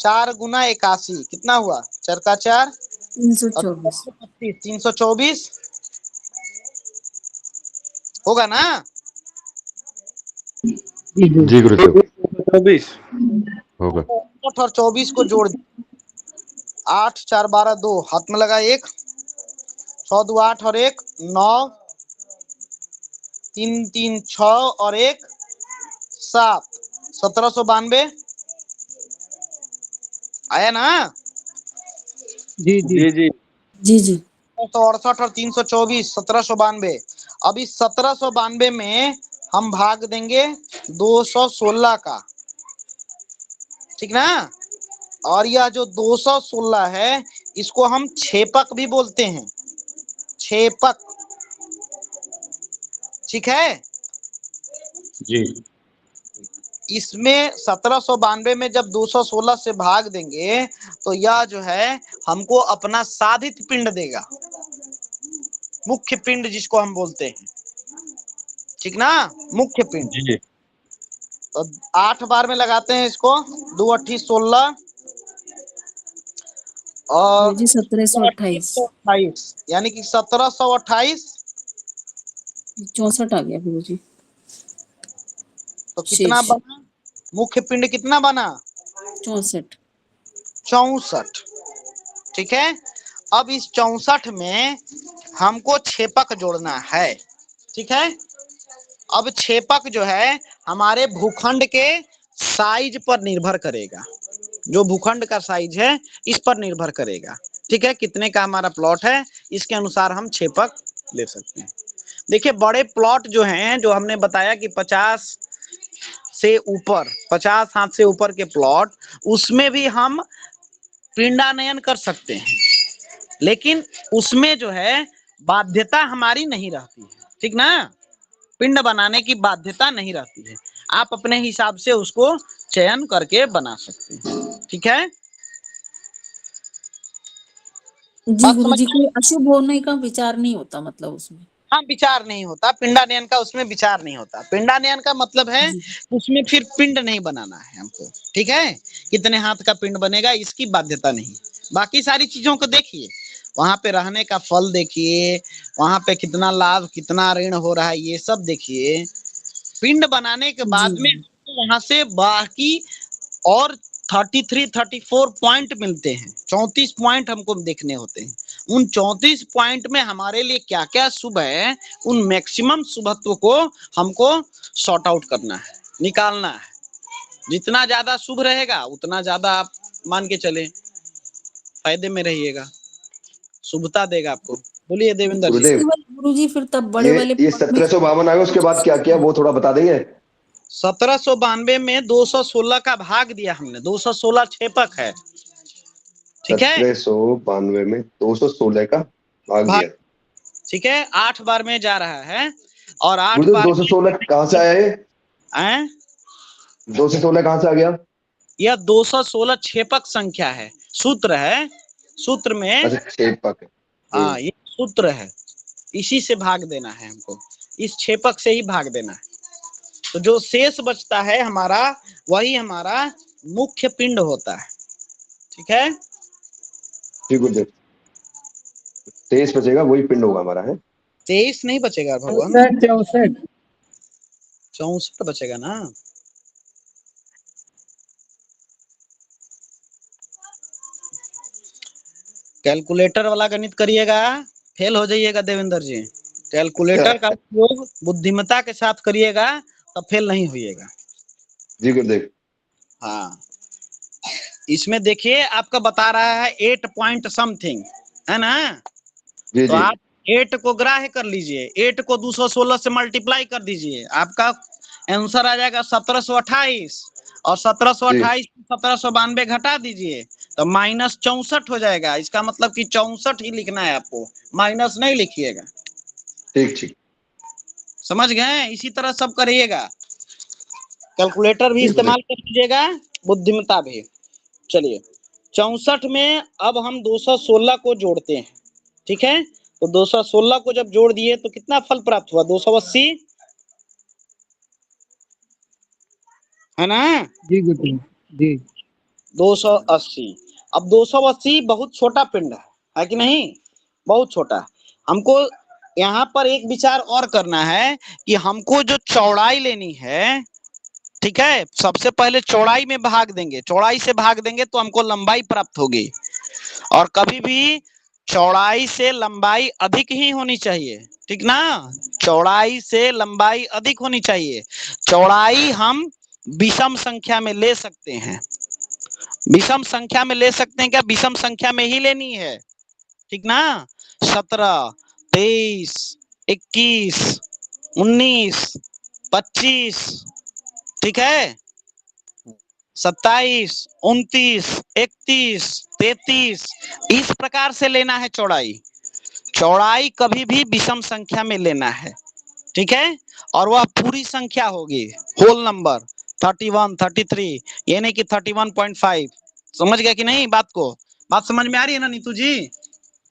4 गुना 81 कितना हुआ? 4 का 4 और 324। 324 होगा ना। जी जी जी गुरुदेव, 24। होगा। 8 और 24 को जोड़ 8 4 12 2 हाथ में लगा 1, 6 2 8 और 1 9, 3 3 6 और 1 7, 1792 आया ना। जी जी जी जी। जी जी। 168 और 324 1792। अब इस 1792 में हम भाग देंगे 216 का, ठीक ना। और यह जो 216 है इसको हम छेपक भी बोलते हैं, छेपक, ठीक है। जी इसमें 1792 में जब 216 से भाग देंगे तो यह जो है हमको अपना साधित पिंड देगा, मुख्य पिंड जिसको हम बोलते हैं, ठीक ना, मुख्य पिंड। जी तो 8 बार में लगाते हैं इसको, 2 8 16 और गुरुजी 1728। 1728, यानी कि 1728। 64 आ गया गुरुजी। तो कितना शेष बना? मुख्य पिंड कितना बना? 64। 64, ठीक है। अब इस 64 में हमको छेपक जोड़ना है, ठीक है। अब छेपक जो है हमारे भूखंड के साइज पर निर्भर करेगा, जो भूखंड का साइज है इस पर निर्भर करेगा, ठीक है। कितने का हमारा प्लॉट है इसके अनुसार हम छेपक ले सकते हैं। देखिए बड़े प्लॉट जो हैं, जो हमने बताया कि 50 से ऊपर, 50 हाथ से ऊपर के प्लॉट, उसमें भी हम पिंडानयन कर सकते हैं, लेकिन उसमें जो है बाध्यता हमारी नहीं रहती है, ठीक ना। पिंड बनाने की बाध्यता नहीं रहती है, आप अपने हिसाब से उसको चयन करके बना सकते हैं, ठीक है। जी बात समझ गुरुजी, में कोई आई? अशुभ होने का विचार नहीं होता मतलब उसमें। हाँ, विचार नहीं होता, पिंडानयन का उसमें विचार नहीं होता। पिंडानयन का मतलब है जी उसमें फिर पिंड नहीं बनाना है हमको, ठीक है। कितने हाथ का पिंड बनेगा इसकी बाध्यता नहीं। बाकी सारी चीजों को देखिए, वहां पे रहने का फल देखिए, वहां पे कितना लाभ कितना ऋण हो रहा है ये सब देखिए। पिंड बनाने के जी बाद में वहां से बाकी और 33-34 पॉइंट मिलते हैं। 34 पॉइंट हमको देखने होते हैं। उन 34 पॉइंट में हमारे लिए क्या क्या शुभ है, उन मैक्सिमम शुभत्व को हमको सॉर्ट आउट करना है, निकालना है। जितना ज्यादा शुभ रहेगा उतना ज्यादा आप मान के चले फायदे में रहिएगा, शुभता देगा आपको। बोलिए देवेंद्र जी। गुरुदेव, गुरुजी, फिर तब बड़े ये वाले ये पद में 1752 आ गया, उसके बाद क्या किया वो थोड़ा बता देंगे? 1792 में 216 का भाग दिया हमने, 216 छेपक है, ठीक है। 1792 में 216 का भाग भाग, दिया। ठीक है, 8 बार में जा रहा है और 8 गुरुदेव, बार 216 कहाँ से आया ये? में 216 कहाँ से आ गया? यह 216 छेपक संख्या है, सूत्र है। सूत्र में अच्छा, छेपक। ये सूत्र है, इसी से भाग देना है हमको, इस छेपक से ही भाग देना है। तो जो शेष बचता है हमारा, वही हमारा मुख्य पिंड होता है, ठीक है। जी गुरुदेव, 23 बचेगा, वही पिंड होगा हमारा, है? 23 नहीं बचेगा भगवान, 64 64 बचेगा ना। कैलकुलेटर वाला गणित करिएगा, फेल हो जाइएगा देवेंद्र जी। कैलकुलेटर का उपयोग बुद्धिमत्ता के साथ करिएगा तब फेल नहीं होइएगा। जी गुरुदेव। हाँ, इसमें देखिए आपका बता रहा है 8 पॉइंट समथिंग, है ना। जी तो जी आप 8 को ग्राह्य कर लीजिए, 8 को 216 से मल्टीप्लाई कर दीजिए, आपका आंसर आ जाएगा 1728। और 1728 1792 घटा दीजिए तो -64 हो जाएगा। इसका मतलब कि 64 ही लिखना है आपको, माइनस नहीं लिखिएगा। ठीक ठीक। समझ गए? इसी तरह सब करिएगा, कैलकुलेटर भी जी गुरुदेव। इस्तेमाल कर लीजिएगा, बुद्धिमत्ता भी। चलिए 64 में अब हम 216 को जोड़ते हैं, ठीक है। तो 216 को जब जोड़ दिए तो कितना फल प्राप्त हुआ? 280, है ना। जी गुरुदेव जी। 280। अब 280 बहुत छोटा पिंड है कि नहीं? बहुत छोटा। हमको यहाँ पर एक विचार और करना है कि हमको जो चौड़ाई लेनी है, ठीक है। सबसे पहले चौड़ाई में भाग देंगे, चौड़ाई से भाग देंगे तो हमको लंबाई प्राप्त होगी। और कभी भी चौड़ाई से लंबाई अधिक ही होनी चाहिए, ठीक ना। चौड़ाई से लंबाई अधिक होनी चाहिए। चौड़ाई हम विषम संख्या में ले सकते हैं, विषम संख्या में ले सकते हैं क्या? विषम संख्या में ही लेनी है, ठीक ना। 17, 23, 21, 19, 25, ठीक है, 27, 29, 31, 33, इस प्रकार से लेना है चौड़ाई। चौड़ाई कभी भी विषम संख्या में लेना है, ठीक है। और वह पूरी संख्या होगी, होल नंबर 31, 33, ये नहीं कि 31.5। समझ गया कि नहीं बात को? बात समझ में आ रही है ना नीतू जी?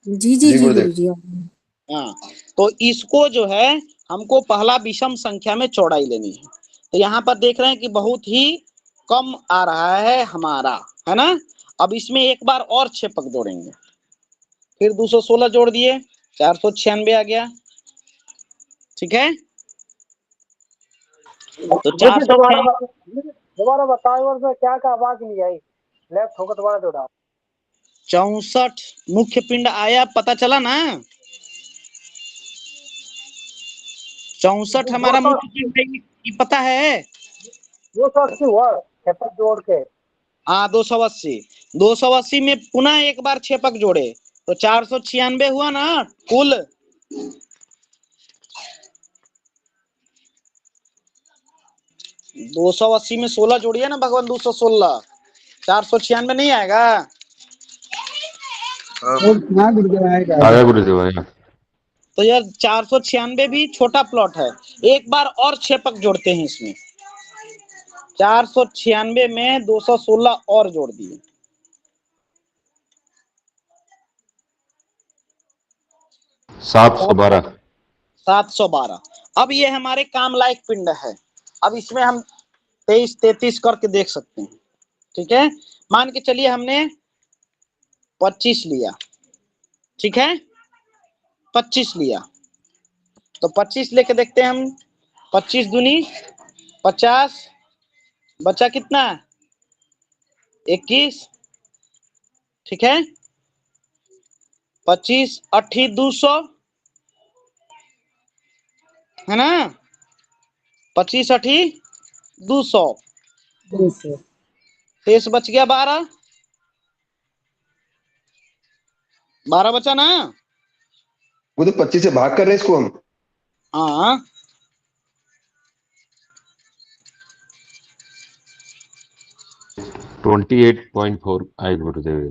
जी जी जी जी गुरुदेव। गुरुजी। हाँ, तो इसको जो है हमको पहला विषम संख्या में चौड़ाई लेनी है। तो यहाँ पर देख रहे हैं कि बहुत ही कम आ रहा है हमारा, है ना। अब इसमें एक बार और छेपक जोड़ेंगे, फिर 216 जोड़ दिए, 496 आ गया, ठीक है। तो गुरुजी 496 दोबारा बताओ, और में क्या का आवाज नहीं आई, लेफ्ट होकर दोबारा जोड़ा। 64 मुख्य पिंड आया, पता चला ना। 64 हमारा मुख्य पिंड है, ये पता है। 280 हुआ छेपक जोड़ के। हाँ 280, 280 में पुनः एक बार छेपक जोड़े तो 496 हुआ ना कुल। 280 में 16 जोड़िए ना भगवान, 216, 496 नहीं आएगा। हाँ गुरुदेव आएगा आ आएगा। गया गुरुदेव, आया। तो यार 496 भी छोटा प्लॉट है, एक बार और छेपक जोड़ते हैं इसमें। 496 में 216 और जोड़ दिए, 712। 712। अब ये हमारे काम लायक पिंड है। अब इसमें हम 23, 33 करके देख सकते हैं। ठीक है, मान के चलिए हमने 25 लिया। ठीक है, 25 लिया तो 25 लेके देखते हैं हम। 25 दूनी 50, बचा कितना? 21। ठीक है, 25 8 200 है ना। 25 8 200, 200। शेष बच गया 12। 12 बचा ना। वो तो 25 से भाग कर रहे हैं इसको हम। हाँ, ट्वेंटी 8.4 आए गुरुदेव।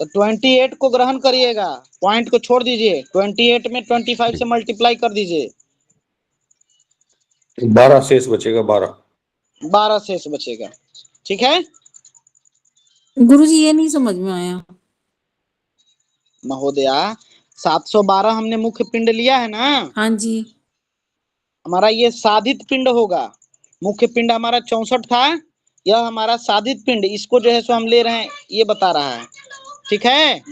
तो 28 को ग्रहण करिएगा, पॉइंट को छोड़ दीजिए। 28 में 25 से मल्टीप्लाई कर दीजिए। 12 शेष बचेगा, 12। 12 शेष बचेगा। ठीक है गुरुजी ये नहीं समझ में आया। महोदया, 712 हमने मुख्य पिंड लिया है ना। हाँ जी। हमारा ये साधित पिंड होगा। मुख्य पिंड हमारा 64 था, यह हमारा साधित पिंड, इसको जो है सो हम ले रहे हैं, ये बता रहा है। ठीक है,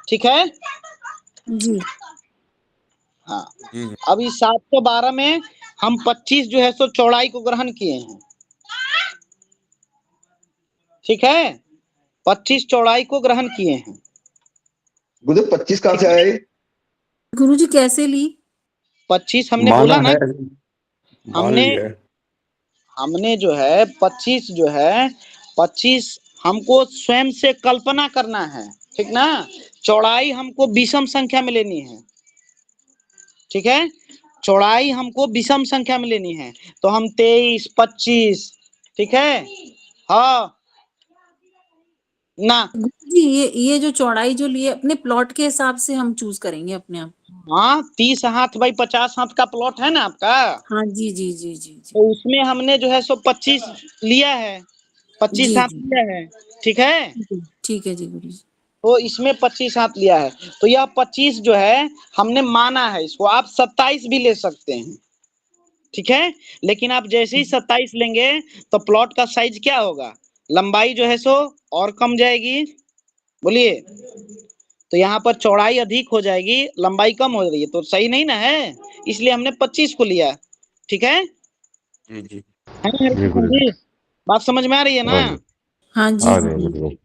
ठीक है। जी हाँ, जी जी। अब इस 712 में हम 25 जो है सो चौड़ाई को ग्रहण किए हैं। ठीक है, 25 चौड़ाई को ग्रहण किए हैं। गुरुदेव 25 कहाँ से आया ये? गुरुजी कैसे ली? 25 हमने माना बोला ना, है, मान हमने लिया है। हमने जो है 25 जो है 25 हमको स्वयं से कल्पना करना है। ठीक ना, चौड़ाई हमको विषम संख्या में लेनी है। ठीक है, चौड़ाई हमको विषम संख्या में लेनी है। तो हम 23 25, ठीक है, हाँ ना। गुरुजी ये जो चौड़ाई जो लिए अपने प्लॉट के हिसाब से हम चूज करेंगे अपने आप। हाँ, 30 हाथ बाई 50 हाथ का प्लॉट है ना आपका। हाँ जी जी जी जी जी तो उसमें हमने जो है सो 25 लिया है, 25 जी हाथ जी। लिया है। ठीक है, ठीक है जी गुरुजी। तो इसमें 25 हाथ लिया है। तो यह 25 जो है हमने माना है, इसको आप 27 भी ले सकते हैं। ठीक है, लेकिन आप जैसे ही 27 लेंगे तो प्लॉट का साइज क्या होगा, लंबाई जो है सो और कम जाएगी। बोलिए, तो यहाँ पर चौड़ाई अधिक हो जाएगी, लंबाई कम हो रही है, तो सही नहीं ना है। इसलिए हमने 25 को लिया। ठीक है, जी जी। है ना जी हरिकृष्ण गुरुदेव। जी? बात समझ में आ रही है ना। आ गए, हाँ जी आ गए गुरुजी, गुरुदेव।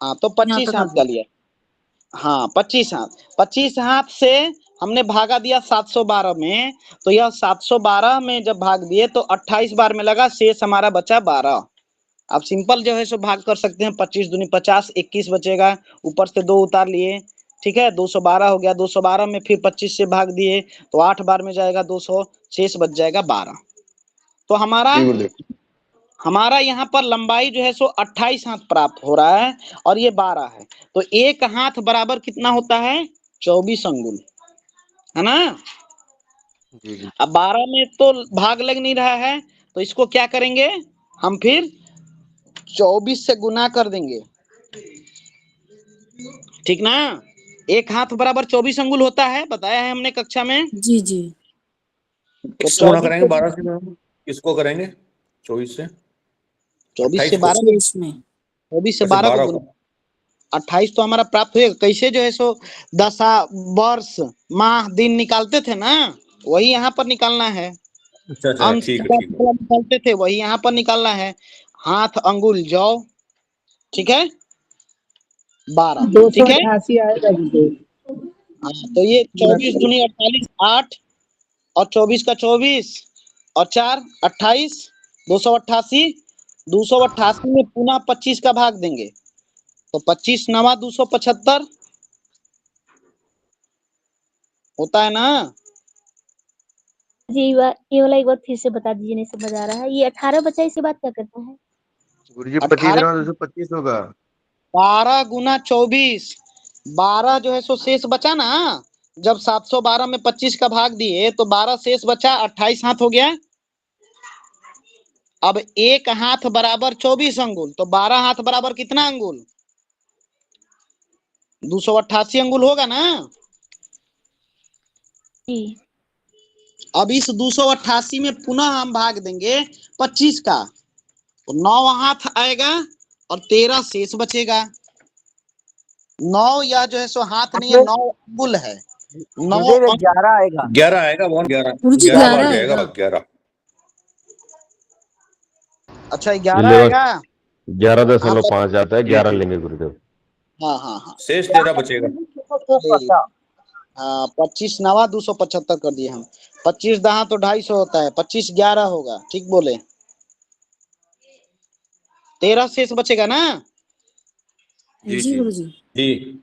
हाँ, तो यहाँ 25 तक आ हाथ का गया। लिया। हाँ, 25 हाथ। 25 हाथ से हमने भागा दिया 712 में। तो यह 712 में जब भाग दिए तो 28 बार में लगा, शेष हमारा बचा 12। आप सिंपल जो है सो भाग कर सकते हैं। 25 दूनी 50, 21 बचेगा, ऊपर से 2 उतार लिए। ठीक है, 212 हो गया। 212 में फिर 25 से भाग दिए तो 8 बार में जाएगा 200, शेष बच जाएगा 12। तो जी गुरुदेव। हमारा यहाँ पर लंबाई जो है सो 28 हाथ प्राप्त हो रहा है और ये 12 है। तो एक हाथ बराबर कितना होता है, 24 अंगुल, है ना। जी जी। अब 12 में तो भाग लग नहीं रहा है, तो इसको क्या करेंगे, हम फिर 24 से गुना कर देंगे। ठीक ना, एक हाथ बराबर 24 अंगुल होता है, बताया है हमने कक्षा में। जी जी। तो किसको गुणा 24 करेंगे 12 से? किसको करेंगे 24 से? 24 से 28 को? 12 शेष में। 24 से अच्छा, 12 को 12 गुना, को। 28 तो हमारा प्राप्त हुएगा। कैसे जो है सो दशा वर्ष माह दिन निकालते थे ना, वही यहाँ पर निकालना है। अच्छा अच्छा, अंश ठीक है, ठीक है। निकालते थे, वही यहाँ पर निकालना है। हाथ अंगुल जौ, ठीक है, 12। ठीक है, 288 आएगा गुरुदेव। हाँ, तो ये 24 दूनी 48, 8 और 24 का 24 और 4 28, 288। 288 में पुनः 25 का भाग देंगे तो 25 नवा 275 होता है ना। जी ये वाला एक बार फिर से बता दीजिए, नहीं समझ आ रहा है। ये 18 बचा, इसके बाद क्या करना है? गुरुजी 25 18 ना 225 होगा। 12 गुना 24, 12 जो है सो शेष बचा ना। जब 712 में 25 का भाग दिए तो 12 शेष बचा, 28 हाथ हो गया। अब एक हाथ बराबर 24 अंगुल, तो 12 हाथ बराबर कितना अंगुल, 288 अंगुल होगा ना। जी अब इस 288 में पुनः हम भाग देंगे 25 का, तो 9 हाथ आएगा और 13 शेष बचेगा। 9 यह जो है सो हाथ नहीं है, 9 अंगुल है। 9 गुरुदेव 11 आएगा। 11 आएगा, वो 11 गुरुजी 11 11 बार जाएगा, आएगा। 11। अच्छा 11 आएगा। 11.5 आता है, जी, 11 जी। लेंगे गुरुदेव। हाँ हाँ हाँ शेष 13 बचेगा। हाँ 25 नवा 275 कर दिए हम। 25 दहा तो 250 होता है, 25 11 होगा, ठीक बोले। 13 शेष बचेगा ना। जी जी जी गुरुजी। जी,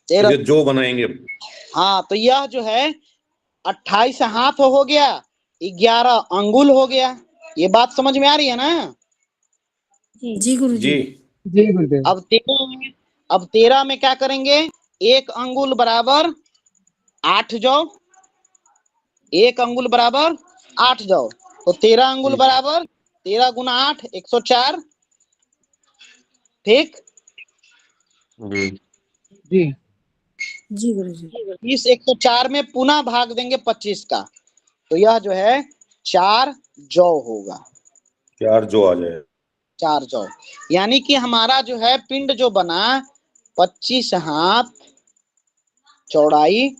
13। इसे जो बनाएंगे। हाँ तो यह जो है 28 हाथ हो गया, 11 अंगुल हो गया। ये बात समझ में आ रही है ना। जी जी गुरुजी। जी जी गुरुदेव। अब 13 में क्या करेंगे, 1 अंगुल बराबर 8 जौ, 1 अंगुल बराबर 8 जौ, तो 13 अंगुल बराबर 13 गुना 8 104। ठीक। जी जी जी गुरुजी। इस 104 में पुनः भाग देंगे 25 का, तो यह जो है 4 जौ होगा। 4 जो आ जाए। 4 जौ, यानी कि हमारा जो है पिंड जो बना 25 हाथ चौड़ाई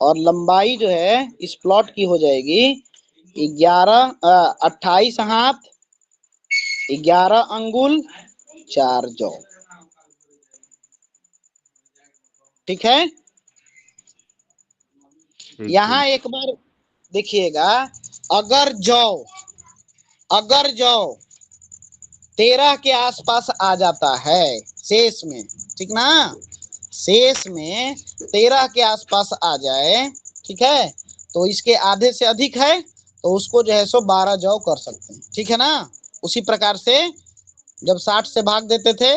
और लंबाई जो है इस प्लॉट की हो जाएगी 28 हाथ 11 अंगुल 4 जौ। ठीक है। यहाँ एक बार देखिएगा, अगर जौ 13 के आसपास आ जाता है शेष में, ठीक ना, शेष में 13 के आसपास आ जाए, ठीक है, तो इसके आधे से अधिक है तो उसको जो है सो 12 जौ कर सकते हैं। ठीक है ना। उसी प्रकार से जब 60 से भाग देते थे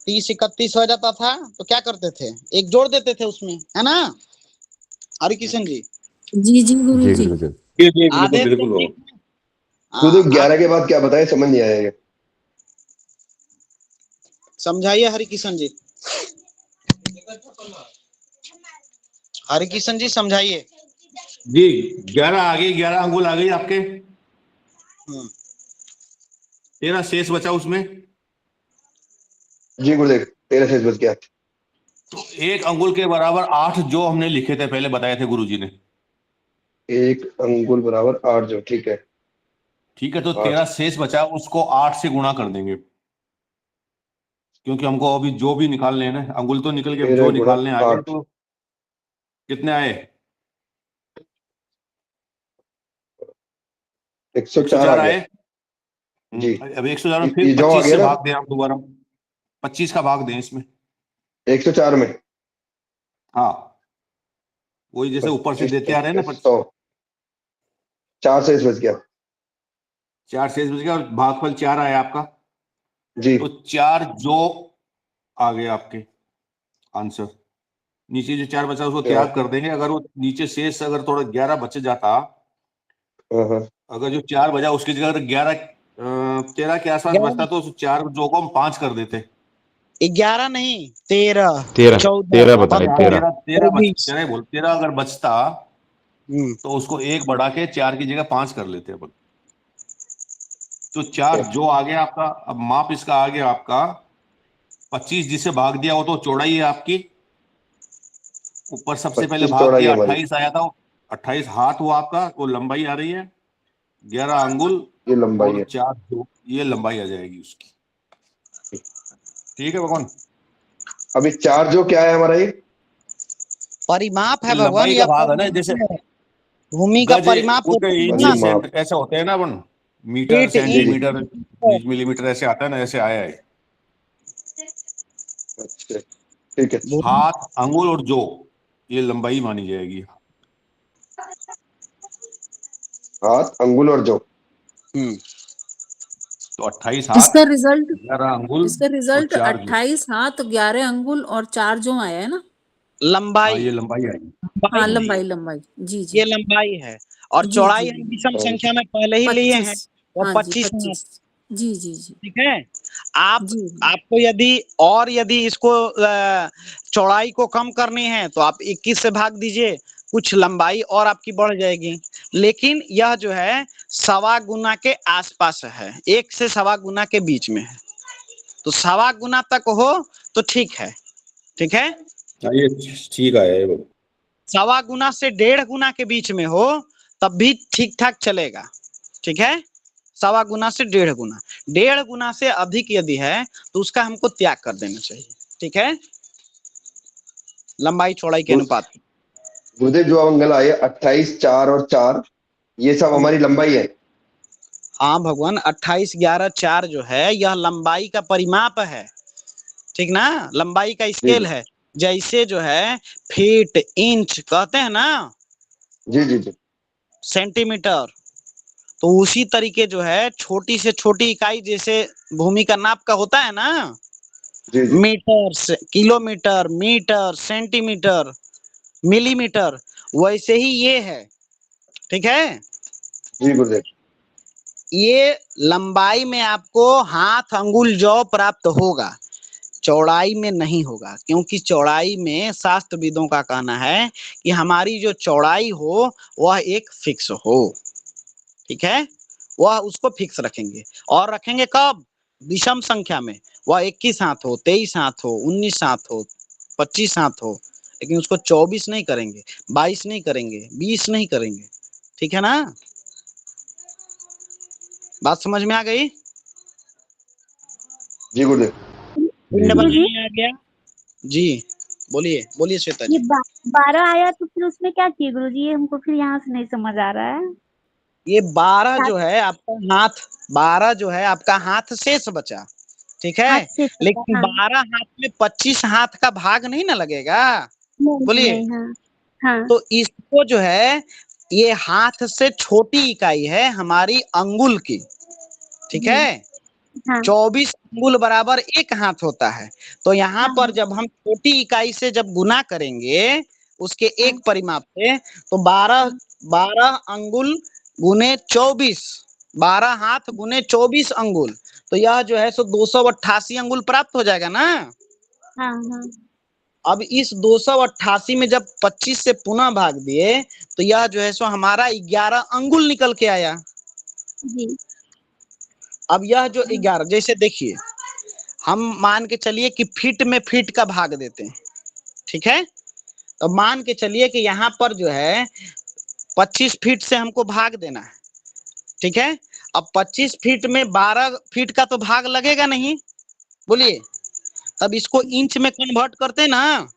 30 31 हो जाता था तो क्या करते थे, एक जोड़ देते थे उसमें, है ना हरिकिशन जी। जी जी जी गुरुजी। गुरुदेव। जी जी, बिल्कुल आधे बिल्कुल हो। गुरुदेव 11 के बाद क्या बताए, समझ नहीं आएगा। समझाइए हरिकिशन जी। हरिकिशन जी समझाइए। जी 11 आ गई, 11 अंगुल आ गई आपके। 13 शेष बचा उसमें। जी गुरुदेव 13 शेष बच गया। तो 1 अंगुल के बराबर 8 जो हमने लिखे थे, पहले बताए थे गुरुजी ने। 1 अंगुल बराबर 8 जो, ठीक है। ठीक है, तो 8 13 शेष बचा, उसको 8 से गुणा कर देंगे, क्योंकि हमको अभी जो भी निकालने हैं ना, अंगुल तो निकल गए, 13 जो गुणा निकालने आ गए 8, तो कितने आए। 104 आ 104 गया आए। जी। अब 104 में ये फिर जो आ 25 गया से ना, भाग दें आप दोबारा, 25 का भाग दें इसमें। 104 में हाँ, वही जैसे ऊपर से 25 देते आ रहे हैं ना, 100, 4 शेष बच गया 4 शेष बच गया और भागफल 4 आया आपका। जी। तो 4 जो आ गए आपके आंसर। नीचे जो 4 बचा उसको त्याग कर देंगे। अगर वो नीचे शेष अगर थोड़ा 11 बच जाता, अगर जो 4 बजा उसकी जगह अगर 13 के आसपास बचता तो उस 4 जो को हम 5 कर देते। 11 नहीं 13 13 14 बताए, 15 13। 13 अगर बचता तो उसको 1 बढ़ा के 4 की जगह 5 कर लेते अपन। तो 4 जो आ गया आपका। अब माप इसका आ गया आपका 25, जिसे भाग दिया वो तो चौड़ाई है आपकी। ऊपर सबसे पहले 25 भाग चौड़ाई दिया, हमारी, 28 आया था, 28 हाथ हुआ आपका, वो लंबाई आ रही है 11 अंगुल ये लंबाई और है। 4 जो, ये लंबाई आ जाएगी उसकी। ठीक है भगवान। अभी 4 जो क्या है हमारा, ये परिमाप है ये भगवान, लंबाई या का भाग है ना, जैसे भूमि का गज, परिमाप फुट, होता है इंच, ना। परिमाप। ऐसे होते हैं ना अपन, metre, feet inch. Centimetre, millimetre ऐसे आता है ना, ऐसे आया है। अच्छा ठीक है। हाथ, अंगुल और जो, ये लंबाई मानी जाएगी। हाथ, अंगुल और जो। तो 28 हाथ, इसका रिजल्ट 11 अंगुल और 4 जो। 28 हाथ 11 अंगुल और 4 जो आया है ना। हाँ, लंबाई ये लंबाई आएगी। हाँ नहीं, लंबाई जी जी। ये लंबाई है और जी चौड़ाई जी हम जी। विषम संख्या में पहले ही लिए हैं 25। और हाँ जी 25 हाथ। 25। जी जी जी ठीक है। आप जी जी आपको यदि इसको चौड़ाई को कम करनी है तो आप 21 से भाग दीजिए, कुछ लंबाई और आपकी बढ़ जाएगी। लेकिन यह जो है 1.25 गुना के आसपास है, 1 से 1.25 गुना के बीच में है। तो 1.25 गुना तक हो तो ठीक है, ठीक है। ये ठीक है, 1.25 गुना से 1.5 गुना के बीच में हो तब भी ठीक ठाक चलेगा, ठीक है। 1.25 गुना से 1.5 गुना, 1.5 गुना से अधिक यदि है तो उसका हमको त्याग कर देना चाहिए, ठीक है, लंबाई चौड़ाई के अनुपात। गुरुदेव जो अंगल आए 28, 4 और 4, ये सब हमारी लंबाई है। हाँ भगवान, 28, 11, 4 जो है यह लंबाई का परिमाप है, ठीक ना, लंबाई का जी स्केल है। जैसे जो है फीट इंच कहते हैं ना, जी जी जी सेंटीमीटर, तो उसी तरीके जो है छोटी से छोटी इकाई जैसे भूमि का नाप का होता है ना, जी जी metre, kilometre, metre, centimetre, millimetre, वैसे ही ये है, ठीक है। जी गुरुदेव। ये लंबाई में आपको हाथ अंगुल जौ प्राप्त होगा, चौड़ाई में नहीं होगा, क्योंकि चौड़ाई में शास्त्रविदों का कहना है कि हमारी जो चौड़ाई हो वह एक फिक्स हो, ठीक है, वह उसको फिक्स रखेंगे। और रखेंगे कब? विषम संख्या में, वह 21 हाथ हो, 23 हाथ हो, 19 हाथ हो, 25 हाथ हो, लेकिन उसको 24 नहीं करेंगे, 22 नहीं करेंगे, 20 नहीं करेंगे, ठीक है ना। बात समझ में आ गई? जी गुरुदेव। पिंड गुरु जी, बनाने आ गया जी। बोलिए बोलिए श्वेता ये जी। 12 आया तो फिर उसमें क्या किए गुरु जी? ये हमको फिर यहाँ से नहीं समझ आ रहा है। ये 12 सात जो है आपका हाथ, 12 जो है आपका हाथ शेष बचा, ठीक है। हाथ से पता, लेकिन हाँ। 12 हाथ में 25 हाथ का भाग नहीं ना लगेगा, नहीं नहीं बोलिए। नहीं, हाँ हाँ तो इसको जो है, ये हाथ से छोटी इकाई है हमारी अंगुल की, ठीक जी, है। हाँ 24 अंगुल बराबर 1 हाथ होता है। तो यहाँ हाँ पर हाँ जब हम छोटी इकाई से जब गुना करेंगे उसके हाँ एक परिमाप से, तो 12 हाँ 12 अंगुल गुने 24, 12 हाथ गुने 24 अंगुल, तो यह जो है सो 288 अंगुल प्राप्त हो जाएगा ना। हाँ हाँ, अब इस 288 में जब 25 से पुनः भाग दिए तो यह जो है सो हमारा 11 अंगुल निकल के आया। जी अब यह जो 11, जैसे देखिए हम मान के चलिए कि फीट में फीट का भाग देते हैं, ठीक है। तो मान के चलिए कि यहाँ पर जो है 25 फीट से हमको भाग देना है, ठीक है। अब 25 फीट में 12 फीट का तो भाग लगेगा नहीं, बोलिए। तब इसको इंच में कन्वर्ट करते हैं ना,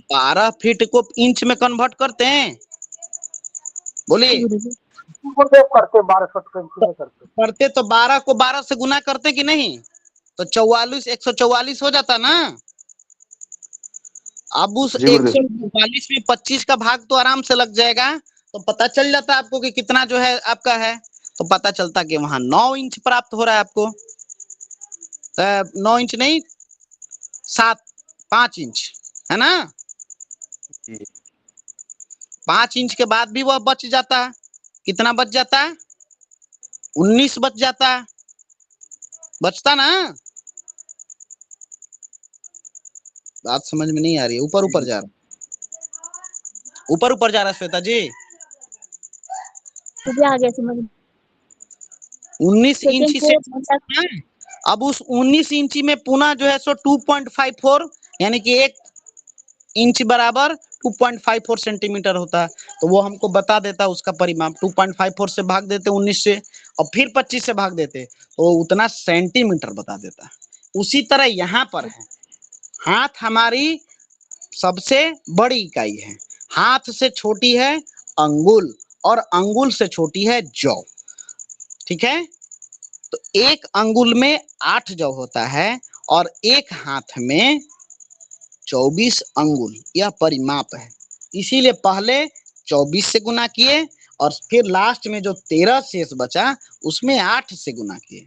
12 फीट को इंच में कन्वर्ट करते हैं, जी बोलिए। गुरु जी, गुरुदेव करते 1200 में करते। करते तो 12 को 12 से गुना करते कि नहीं, तो 44, 144 हो जाता ना। अब उस जी गुरुदेव। 144 में 25 का भाग तो आराम से लग जाएगा, तो पता चल जाता है आपको कि कितना जो है आपका है। तो पता चलता कि वहां 9 इंच प्राप्त हो रहा है आपको, 9 इंच नहीं, 5 इंच, है ना। जी 5 इंच के बाद भी वह बच जाता है, कितना बच जाता है? 19 बच जाता है, बचता ना। बात समझ में नहीं आ रही है, ऊपर ऊपर जा रहा, ऊपर ऊपर जा रहा है श्वेता जी। मुझे आ गया समझ। 19 सेकेंड इंची से, फोर्थ तक। अब उस 19 इंची में पुनः जो है सो 2.54, यानी कि 1 इंच बराबर 2.54 सेंटीमीटर होता है। तो वो हमको बता देता है उसका परिमाप, 2.54 से भाग देते 19 से, और फिर 25 से भाग देते तो उतना सेंटीमीटर बता देता है। उसी तरह यहाँ पर है, हाथ हमारी सबसे बड़ी इकाई है, हाथ से छोटी है अंगुल, और अंगुल से छोटी है जौ, ठीक है। तो एक अंगुल में 8 जौ होता है और एक हाथ में 24 अंगुल, यह परिमाप है। इसीलिए पहले 24 से गुना किए और फिर लास्ट में जो 13 शेष बचा उसमें 8 से गुना किए,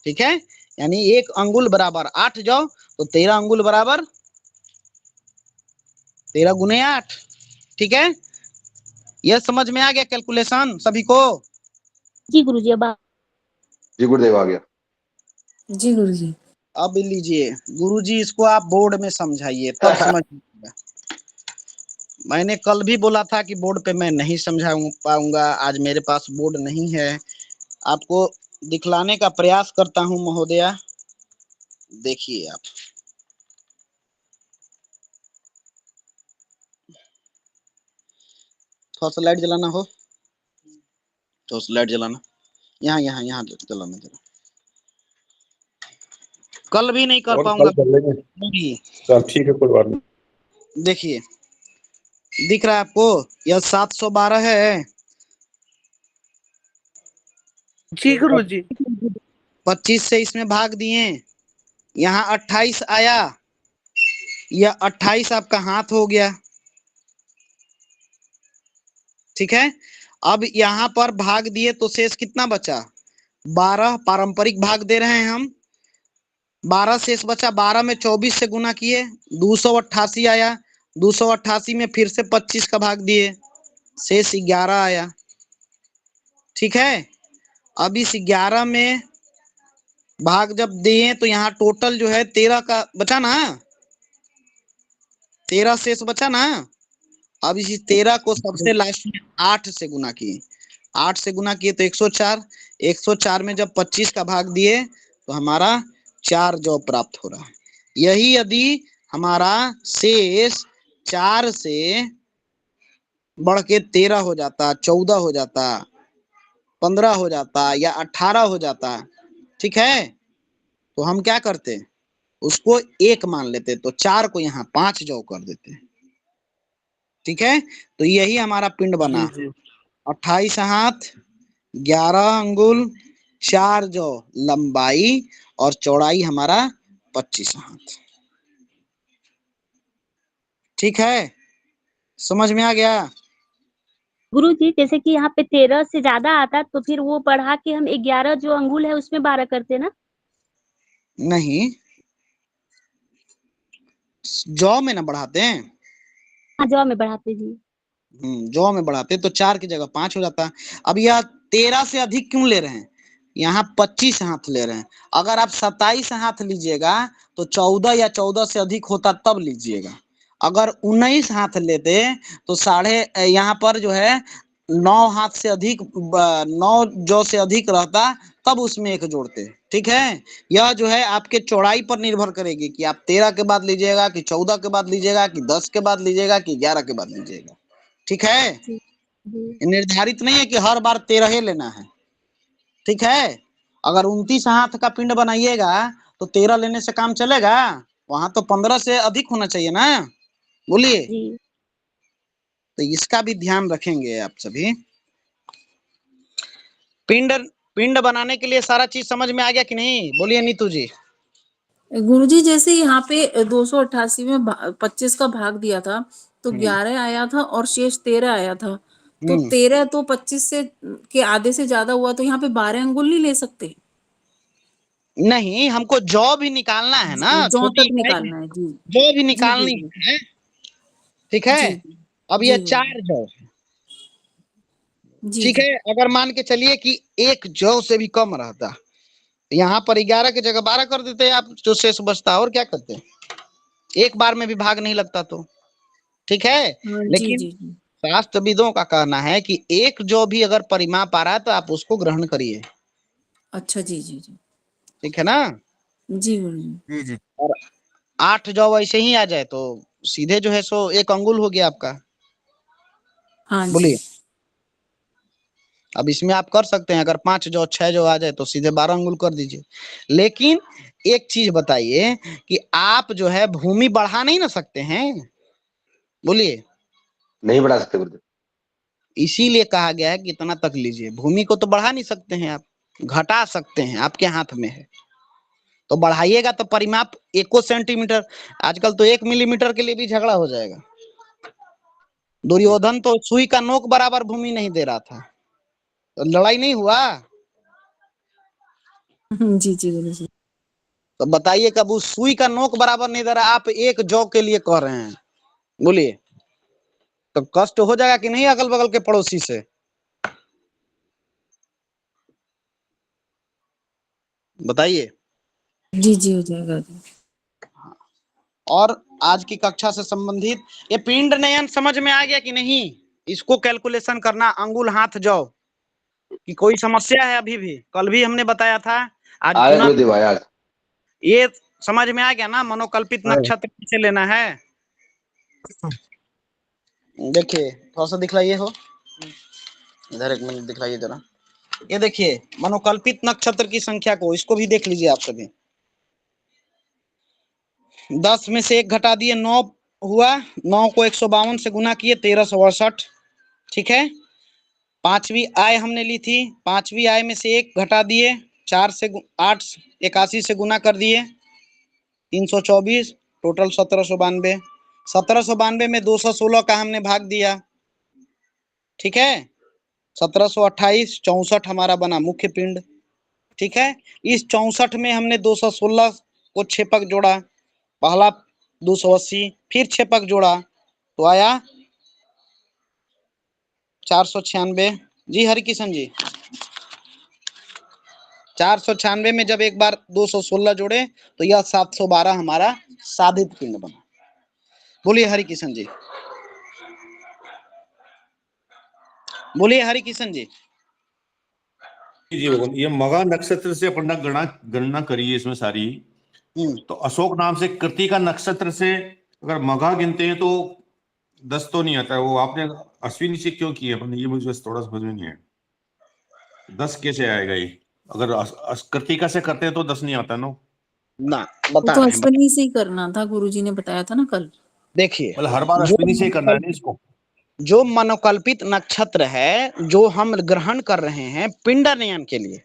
ठीक है। यानी एक अंगुल बराबर 8 जौ, तो 13 अंगुल बराबर 13 गुने 8, ठीक है। यह समझ में आ गया कैलकुलेशन सभी को? जी गुरु जी, अब जी गुरुदेव आ गया। जी गुरुजी। अब लीजिए गुरुजी, इसको आप बोर्ड में समझाइए तब समझ आएगा। मैंने कल भी बोला था कि बोर्ड पे मैं नहीं समझा पाऊंगा, आज मेरे पास बोर्ड नहीं है, आपको दिखलाने का प्रयास करता हूं महोदया। देखिए आप, थोड़ा सा लाइट जलाना हो, थोड़ा सा लाइट जलाना, यहाँ यहाँ यहाँ जलाना जरा। कल भी नहीं कर और पाऊंगा। कल कर लेंगे। चल ठीक है, कोई बात नहीं। देखिए दिख रहा है आपको, यह 712 है। जी गुरुजी। 25 से इसमें भाग दिए, यहाँ 28 आया, यह 28 आपका हाथ हो गया। ठीक है, अब यहाँ पर भाग दिए तो शेष कितना बचा? 12। पारंपरिक भाग दे रहे हैं हम, 12 शेष बचा। 12 में 24 से गुना किए, 288 आया। 288 में फिर से 25 का भाग दिए, शेष 11 आया। ठीक है, अब इस 11 में भाग जब दिए तो यहाँ टोटल जो है 13 का बचा ना, 13 शेष बचा ना। अब इसी 13 को सबसे लास्ट में 8 से गुना किए, 8 से गुना किए तो 104। 104 में जब 25 का भाग दिए तो हमारा 4 जॉब प्राप्त हो रहा है। यही यदि हमारा शेष 4 से बढ़ के 13 हो जाता, 14 हो जाता, 15 हो जाता या 18 हो जाता, ठीक है, तो हम क्या करते, उसको 1 मान लेते, तो 4 को यहाँ 5 जॉब कर देते। ठीक है, तो यही हमारा पिंड बना, 28 हाथ, 11 अंगुल, 4 जौ लंबाई और चौड़ाई हमारा 25 हाथ। ठीक है, समझ में आ गया? गुरुजी जैसे कि यहाँ पे 13 से ज्यादा आता तो फिर वो बढ़ा के हम 11 जो अंगुल है उसमें 12 करते ना? नहीं, जौ में ना बढ़ाते हैं। हाँ जौ में बढ़ाते जी। जौ में बढ़ाते तो 4 की जगह 5 हो जाता। अब यह 13 से अधिक क्यों ले रहे हैं? यहाँ 25 हाथ ले रहे हैं। अगर आप 27 हाथ लीजिएगा तो 14 या 14 से अधिक होता तब लीजिएगा। अगर 19 हाथ लेते तो साढ़े यहाँ पर जो है 9 हाथ से अधिक, 9 जौ से अधिक रहता तब उसमें 1 जोड़ते। ठीक है, यह जो है आपके चौड़ाई पर निर्भर करेगी कि आप 13 के बाद लीजिएगा कि 14 के बाद लीजिएगा कि 10 के बाद लीजिएगा कि 11 के बाद लीजिएगा। ठीक है, निर्धारित नहीं है कि हर बार 13 ही लेना है। ठीक है, अगर 29 हाथ का पिंड बनाइएगा तो 13 लेने से काम चलेगा? वहां तो 15 से अधिक होना चाहिए ना, बोलिए। तो इसका भी ध्यान रखेंगे आप सभी। पिंड पिंड बनाने के लिए सारा चीज समझ में आ गया कि नहीं, बोलिए नीतू जी। गुरुजी जैसे यहाँ पे 288 में 25 का भाग दिया था तो 11 आया था और शेष 13 आया था, तो 13 तो 25 से के आधे से ज्यादा हुआ, तो यहाँ पे 12 अंगुल नहीं ले सकते? नहीं, हमको जौ भी निकालना है ना, जौ छोटी तक निकालना है जी। जौ भी जी निकालनी जी है। ठीक है, जी अब जी ये 4 जौ, जी ठीक जी है, अगर मान के चलिए कि 1 जौ से भी कम रहता, यहाँ पर 11 की जगह 12 कर देते आप, जो शेष बचता, और क्या करते, एक बार में भी भाग नहीं लगता तो। ठीक है, हाँ, जी लेकिन जी जी। शास्त्रविदों का कहना है कि 1 जौ भी अगर परिमाप आ रहा है तो आप उसको ग्रहण करिए। अच्छा जी जी जी। ठीक है ना? जी गुरुजी। जी। और 8 जौ ऐसे ही आ जाए तो सीधे जो है सो 1 अंगुल हो गया आपका। हाँ जी। बोलिए, अब इसमें आप कर सकते हैं, अगर 5 जौ 6 जौ आ जाए तो सीधे 12 अंगुल कर दीजिए। लेकिन एक चीज बताइए कि आप जो है भूमि बढ़ा नहीं ना सकते हैं, बोलिए। नहीं बढ़ा सकते गुरुदेव। इसीलिए कहा गया है कि इतना तक लीजिए। भूमि को तो बढ़ा नहीं सकते हैं आप, घटा सकते हैं, आपके हाथ में है। तो बढ़ाइएगा तो परिमाप 1 सेंटीमीटर, आजकल तो 1 मिलीमीटर के लिए भी झगड़ा हो जाएगा। दुर्योधन तो सुई का नोक बराबर भूमि नहीं दे रहा था, तो लड़ाई नहीं हुआ। जी जी गुरुजी। तो बताइए, कब उस सुई का नोक बराबर नहीं दे रहा, आप 1 जौ के लिए कह रहे हैं, बोलिए। तो कष्ट हो जाएगा कि नहीं अगल बगल के पड़ोसी से? बताइए। जी जी हो जाएगा जी। और आज की कक्षा से संबंधित ये पिंड नयन समझ में आ गया कि नहीं? इसको कैलकुलेशन करना, अंगुल हाथ जाओ कि कोई समस्या है अभी भी? कल भी हमने बताया था, आज आया पुनः गुरुदेव आया। ये समझ में आ गया ना मनोकल्पित नक्षत्र कैसे लेना है? देखिए थोड़ा सा दिखलाइए हो, इधर एक मिनट दिखलाइए जरा। ये देखिए मनोकल्पित नक्षत्र की संख्या को, इसको भी देख लीजिए आप सभी। 10 में से 1 घटा दिए 9 हुआ, 9 को 152 से गुना किए 1368, ठीक है। पांचवी आय हमने ली थी, पांचवी आय में से 1 घटा दिए, 4 से 8 81 से गुना कर दिए 324, टोटल 1792। 1792 में 216 का हमने भाग दिया, ठीक है। 1728 64 हमारा बना मुख्य पिंड, ठीक है। इस 64 में हमने 216 को 6 पग जोड़ा, पहला 280, फिर 6 पग जोड़ा तो आया 496। जी हरिकिशन जी, 496 में जब एक बार 216 जोड़े तो यह 712 हमारा साधित पिंड बना। बोलिए हरिकिशन जी, बोलिए हरिकिशन जी। जी भगवान, ये मगा नक्षत्र से अपन ने गणना करी है इसमें सारी। तो अशोक नाम से कृतिका नक्षत्र से अगर मगा गिनते हैं तो 10 तो नहीं आता है। वो आपने अश्विनी से क्यों किए अपन, ये मुझे थोड़ा समझ में नहीं है। 10 कैसे आएगा ये? अगर कृतिका से करते हैं तो 10 नहीं आता ना। वो तो अश्विनी से ही करना था, गुरुजी ने बताया था ना कल। देखिए मतलब हर बार अश्विनी से ही करना है ना इसको? जो मनोकल्पित नक्षत्र है जो हम ग्रहण कर रहे हैं पिंडनयन के लिए,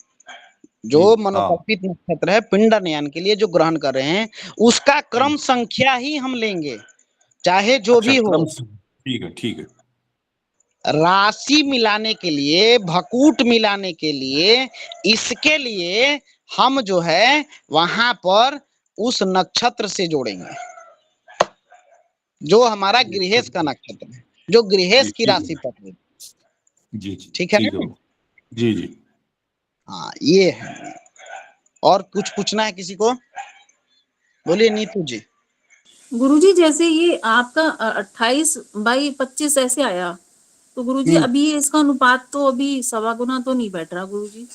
जो मनोकल्पित नक्षत्र है पिंडनयन के लिए जो ग्रहण कर रहे हैं, उसका क्रम संख्या ही हम लेंगे, चाहे जो भी हो। ठीक है, ठीक है। राशि मिलाने के लिए, भकूट मिलाने के लिए, इसके लिए हम जो है वहां पर उस नक्षत्र से जोड़ेंगे जो हमारा गृहेश का नक्षत्र है, जो गृहेश की राशि पर है। जी ठीक है ना? जी जी। हाँ ये है। और कुछ पूछना है किसी को? बोलिए नीतू जी। गुरुजी जैसे ये आपका 28/25 ऐसे आया, तो गुरुजी अभी इसका अनुपात तो अभी 1.25 गुना तो नहीं बैठ रहा गुरुजी?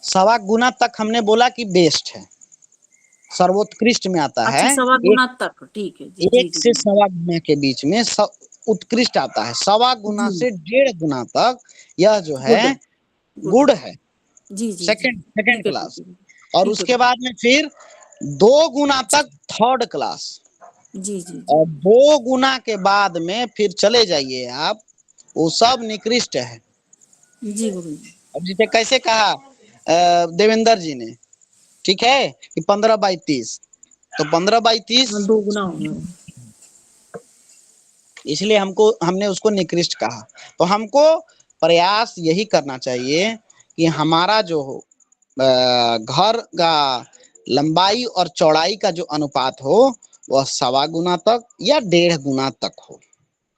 1.25 गुना तक हमने बोला कि बेस्ट है, सर्वोत्कृष्ट में आता है। अच्छा 1.25 गुना तक, ठीक है जी। 1 से 1.25 गुना के बीच में उत्कृष्ट आता है। 1.25 गुना से 1.5 गुना तक यह जो है गुड है, जी जी सेकंड क्लास। और उसके बाद में फिर 2 गुना तक थर्ड क्लास। जी जी। और 2 गुना के बाद में फिर चले जाइए आप, वो सब निकृष्ट है जी गुरुजी। अब जिसे कैसे कहा देवेंद्र जी ने, ठीक है, कि 15/30, तो 15/30 2 गुना होगा, इसलिए हमने उसको निकृष्ट कहा। तो हमको प्रयास यही करना चाहिए कि हमारा जो घर का लंबाई और चौड़ाई का जो अनुपात हो वह 1.25 गुना तक या 1.5 गुना तक हो।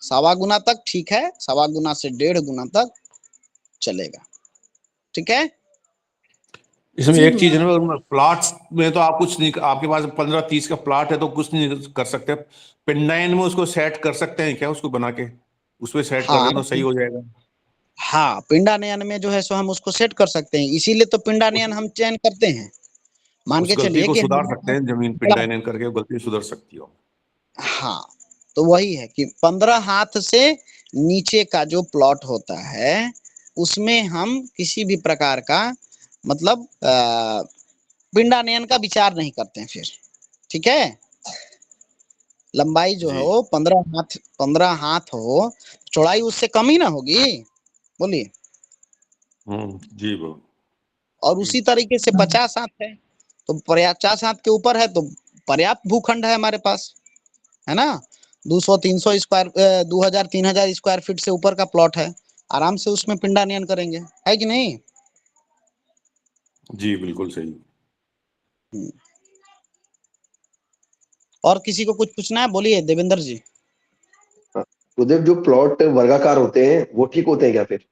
1.25 गुना तक ठीक है, 1.25 गुना से 1.5 गुना तक चलेगा, ठीक है। इसमें एक चीज है ना, प्लॉट में तो आप कुछ नहीं, आपके पास 15-30 का प्लॉट है तो कुछ नहीं कर सकते। पिंडायन में उसको सेट कर सकते हैं क्या? उसको बना के उसमें सेट कर दें तो सही हो जाएगा। हाँ पिंडानयन में जो है सो हम उसको सेट कर सकते हैं, इसीलिए तो पिंडानयन हम चयन करते हैं। मान के गलती चलिए को कि सुधार सकते हैं, जमीन पिंडायन करके गलती सुधर सकती हो। हाँ तो वही है कि 15 हाथ से नीचे का जो प्लॉट होता है उसमें हम किसी भी प्रकार का मतलब पिंडानयन का विचार नहीं करते हैं फिर, ठीक है। लंबाई जो है वो 15 हाथ हो, चौड़ाई उससे कम ही ना होगी, बोलिए। जी वो। और उसी तरीके से 50 हाथ है तो 50 हाथ के ऊपर है तो पर्याप्त भूखंड है हमारे पास, है ना। 200-300 स्क्वायर 2000-3000 स्क्वायर फीट से ऊपर का प्लॉट है, आराम से उसमें पिंडानयन करेंगे, है कि नहीं? जी बिल्कुल सही। और किसी को कुछ पूछना है? बोलिए देवेंद्र जी। उधर जो प्लॉट वर्गाकार होते हैं वो ठीक होते हैं क्या फिर?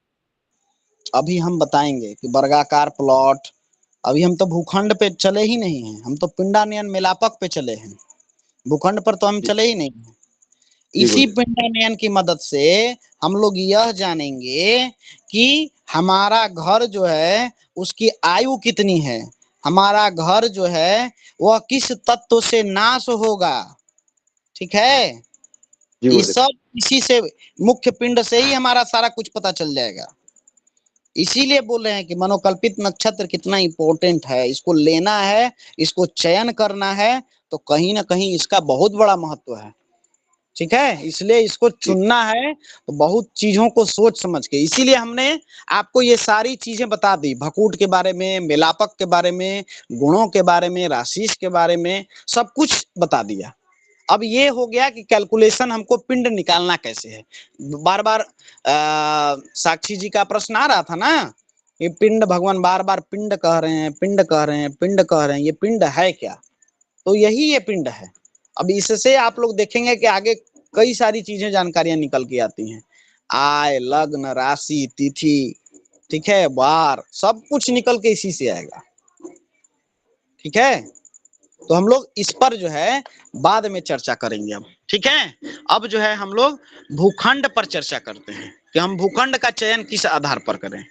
अभी हम बताएंगे कि वर्गाकार प्लॉट अभी हम तो भूखंड पे चले ही नहीं हैं, हम तो पिंडानयन मेलापक पे चले हैं, भूखंड पर तो हम चले ही नहीं हैं। इसी पिंडानयन की मदद से हम लोग यह जानेंगे कि हमारा घर जो है उसकी आयु कितनी है, हमारा घर जो है वह किस तत्व से नाश होगा। ठीक है, ये सब इसी से, मुख्य पिंड से ही हमारा सारा कुछ पता चल जाएगा। इसीलिए बोल रहे हैं कि मनोकल्पित नक्षत्र कितना इंपॉर्टेंट है, इसको लेना है, इसको चयन करना है, तो कहीं ना कहीं इसका बहुत बड़ा महत्व है। ठीक है, इसलिए इसको चुनना है तो बहुत चीजों को सोच समझ के, इसीलिए हमने आपको ये सारी चीजें बता दी, भकूट के बारे में, मेलापक के बारे में, गुणों के बारे में, राशिश के बारे में, सब कुछ बता दिया। अब ये हो गया कि कैलकुलेशन हमको पिंड निकालना कैसे है। बार बार साक्षी जी का प्रश्न आ रहा था ना, ये पिंड, भगवान बार बार पिंड कह रहे हैं, पिंड कह रहे हैं, पिंड कह रहे हैं, ये पिंड है क्या? तो यही ये पिंड है। अब इससे आप लोग देखेंगे कि आगे कई सारी चीजें, जानकारियां निकल के आती हैं, आय, लग्न, राशि, तिथि, ठीक है, वार, सब कुछ निकल के इसी से आएगा। ठीक है, तो हम लोग इस पर जो है बाद में चर्चा करेंगे अब। ठीक है, अब जो है हम लोग भूखंड पर चर्चा करते हैं कि हम भूखंड का चयन किस आधार पर करें।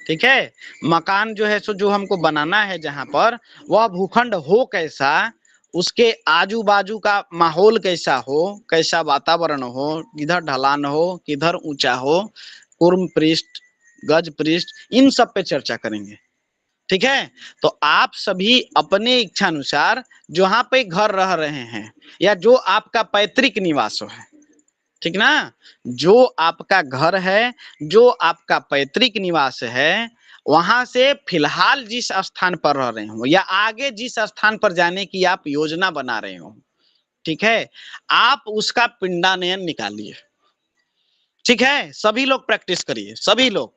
ठीक है, मकान जो है सो जो हमको बनाना है जहां पर, वह भूखंड हो कैसा, उसके आजू बाजू का माहौल कैसा हो, कैसा वातावरण हो, किधर ढलान हो, किधर ऊंचा हो, कूर्म पृष्ठ, गज पृष्ठ, इन सब पे चर्चा करेंगे। ठीक है, तो आप सभी अपने इच्छा अनुसार जहां पे घर रह रहे हैं या जो आपका पैतृक निवास है, ठीक ना, जो आपका घर है, जो आपका पैतृक निवास है, वहां से फिलहाल जिस स्थान पर रह रहे हो या आगे जिस स्थान पर जाने की आप योजना बना रहे हो, ठीक है, आप उसका पिंडानयन निकालिए। ठीक है, सभी लोग प्रैक्टिस करिए, सभी लोग।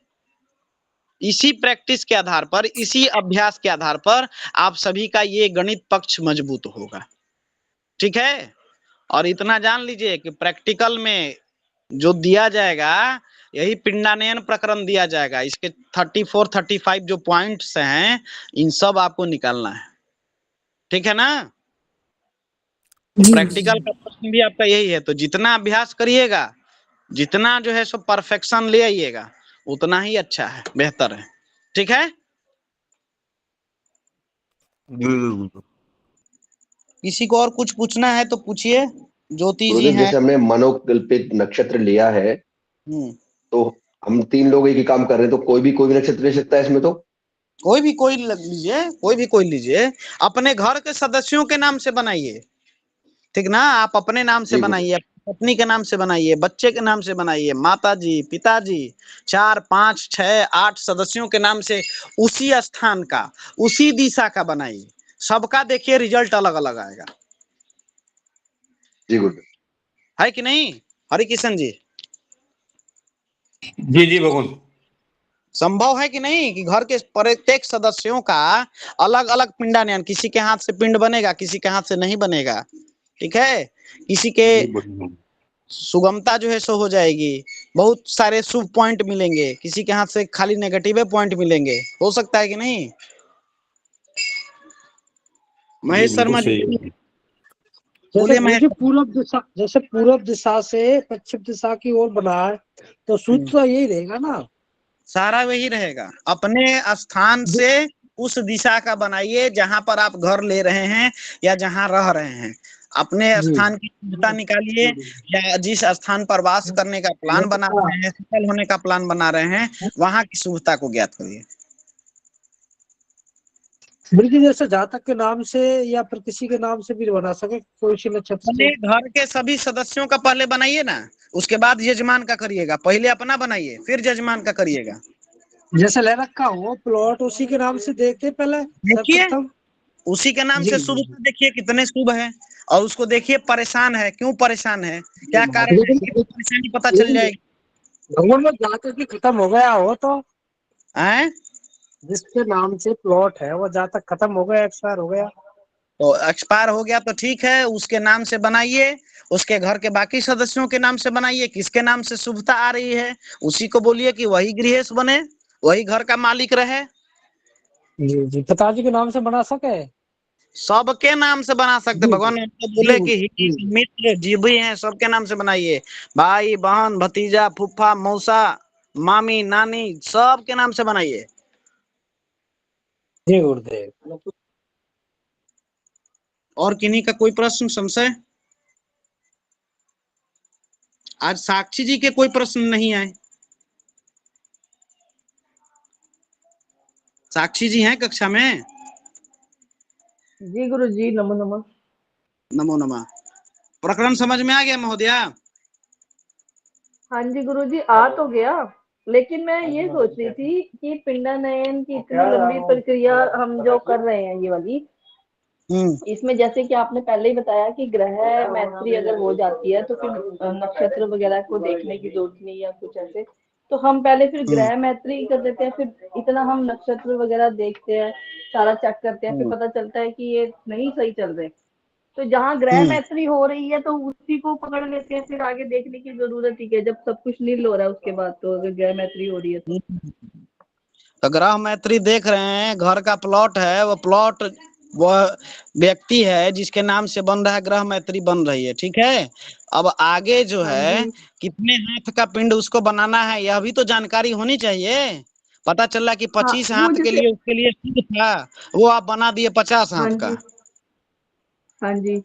इसी प्रैक्टिस के आधार पर, इसी अभ्यास के आधार पर आप सभी का ये गणित पक्ष मजबूत होगा। ठीक है, और इतना जान लीजिए कि प्रैक्टिकल में जो दिया जाएगा, यही पिंडानयन प्रकरण दिया जाएगा। इसके 34, 35 जो पॉइंट्स हैं, इन सब आपको निकालना है। ठीक है ना, तो प्रैक्टिकल का प्रश्न भी आपका यही है। तो जितना अभ्यास करिएगा, जितना जो है सो परफेक्शन ले आइएगा, उतना ही अच्छा है, बेहतर है। ठीक है, किसी को और कुछ पूछना है तो पूछिए। ज्योति जी हैं। जैसे हमने मनोकल्पित नक्षत्र लिया है, तो हम 3 लोग एक ही काम कर रहे हैं, तो कोई भी नक्षत्र ले सकता है इसमें? तो कोई भी लीजिए, कोई लीजिए, अपने घर के सदस्यों के नाम से बनाइए। ठीक ना, आप अपने नाम से बनाइए, पत्नी के नाम से बनाइए, बच्चे के नाम से बनाइए, माता जी, पिताजी, 4, 5, 6, 8 सदस्यों के नाम से उसी स्थान का, उसी दिशा का बनाइए। सबका देखिए रिजल्ट अलग अलग आएगा। जी गुड है कि नहीं हरि किशन जी? जी जी भगवान, संभव है कि नहीं कि घर के प्रत्येक सदस्यों का अलग अलग पिंडानयन, किसी के हाथ से पिंड बनेगा, किसी के हाथ से नहीं बनेगा। ठीक है, किसी के सुगमता जो है सो हो जाएगी, बहुत सारे शुभ पॉइंट मिलेंगे, किसी के हाथ से खाली नेगेटिव पॉइंट मिलेंगे। हो सकता है कि नहीं? महेश शर्मा जी बोलिए। जैसे पूर्व दिशा, जैसे पूर्व दिशा से पश्चिम दिशा की ओर बना है, तो सूत्र यही रहेगा ना? सारा वही रहेगा। अपने स्थान से उस दिशा का बनाइए जहां पर आप घर ले रहे हैं या जहां रह रहे हैं। अपने स्थान की शुभता निकालिए, या जिस स्थान पर वास करने का प्लान बना रहे हैं, सफल होने का प्लान बना रहे हैं, वहां की शुभता को ज्ञात करिए। जैसे जातक के नाम से या फिर किसी के नाम से भी बना सके कोई सी नक्षत्र? घर के सभी सदस्यों का पहले बनाइए ना, उसके बाद यजमान का करिएगा। पहले अपना बनाइए, फिर यजमान का करिएगा। जैसे ले रखा हो प्लॉट, उसी के नाम से देखते पहले, देखिए उसी के नाम से शुभ देखिए कितने शुभ है, और उसको देखिए परेशान है, क्यों परेशान है, क्या कारण है, परेशानी पता चल जाएगी। भगवान में जातक भी खत्म हो गया हो तो जिसके नाम से प्लॉट है वो जातक खत्म हो गया, एक्सपायर हो गया, तो एक्सपायर हो गया तो ठीक है, उसके नाम से बनाइए, उसके घर के बाकी सदस्यों के नाम से बनाइए। किसके नाम से शुभता आ रही है, उसी को बोलिए कि वही गृहेश बने, वही घर का मालिक रहे। जी जी, पिताजी के नाम से बना सके? सबके नाम से बना सकते। जी भगवान तो बोले कि हित मित्र जीवी हैं, सबके नाम से बनाइए। भाई बहन भतीजा फूफा मौसा मामी नानी सबके नाम से बनाइए। जी गुरुदेव। और किन्हीं का कोई प्रश्न संशय? आज साक्षी जी के कोई प्रश्न नहीं आए। साक्षी जी हैं कक्षा में? जी गुरु जी, नमो नमः। नमो नमः। प्रकरण समझ में आ गया महोदया? हाँ जी गुरु जी, आ तो गया, लेकिन मैं ये सोच रही थी कि पिंडानयन की इतनी लंबी प्रक्रिया हम जो कर रहे हैं ये वाली, इसमें जैसे कि आपने पहले ही बताया कि ग्रह मैत्री अगर हो जाती है तो फिर नक्षत्र वगैरह को देखने की जरूरत नहीं या कुछ ऐसे, तो हम पहले फिर ग्रह मैत्री कर देते हैं, फिर इतना हम नक्षत्र वगैरह देखते हैं, सारा चेक करते हैं, फिर पता चलता है कि ये नहीं सही चल रहे, तो जहाँ ग्रह मैत्री हो रही है तो उसी को पकड़ लेते हैं, फिर आगे देखने की जरूरत ही है जब सब कुछ नील हो रहा है उसके बाद, तो अगर ग्रह मैत्री हो रही है तो ग्रह मैत्री देख रहे हैं, घर का प्लॉट है, वो प्लॉट वह व्यक्ति है जिसके नाम से बन रहा है, ग्रह मैत्री बन रही है, ठीक है। अब आगे जो है कितने हाथ का पिंड उसको बनाना है यह भी तो जानकारी होनी चाहिए। पता चला कि 25 हाथ के लिए उसके लिए शुभ था, वो आप बना दिए 50 हाथ का। हाँ जी।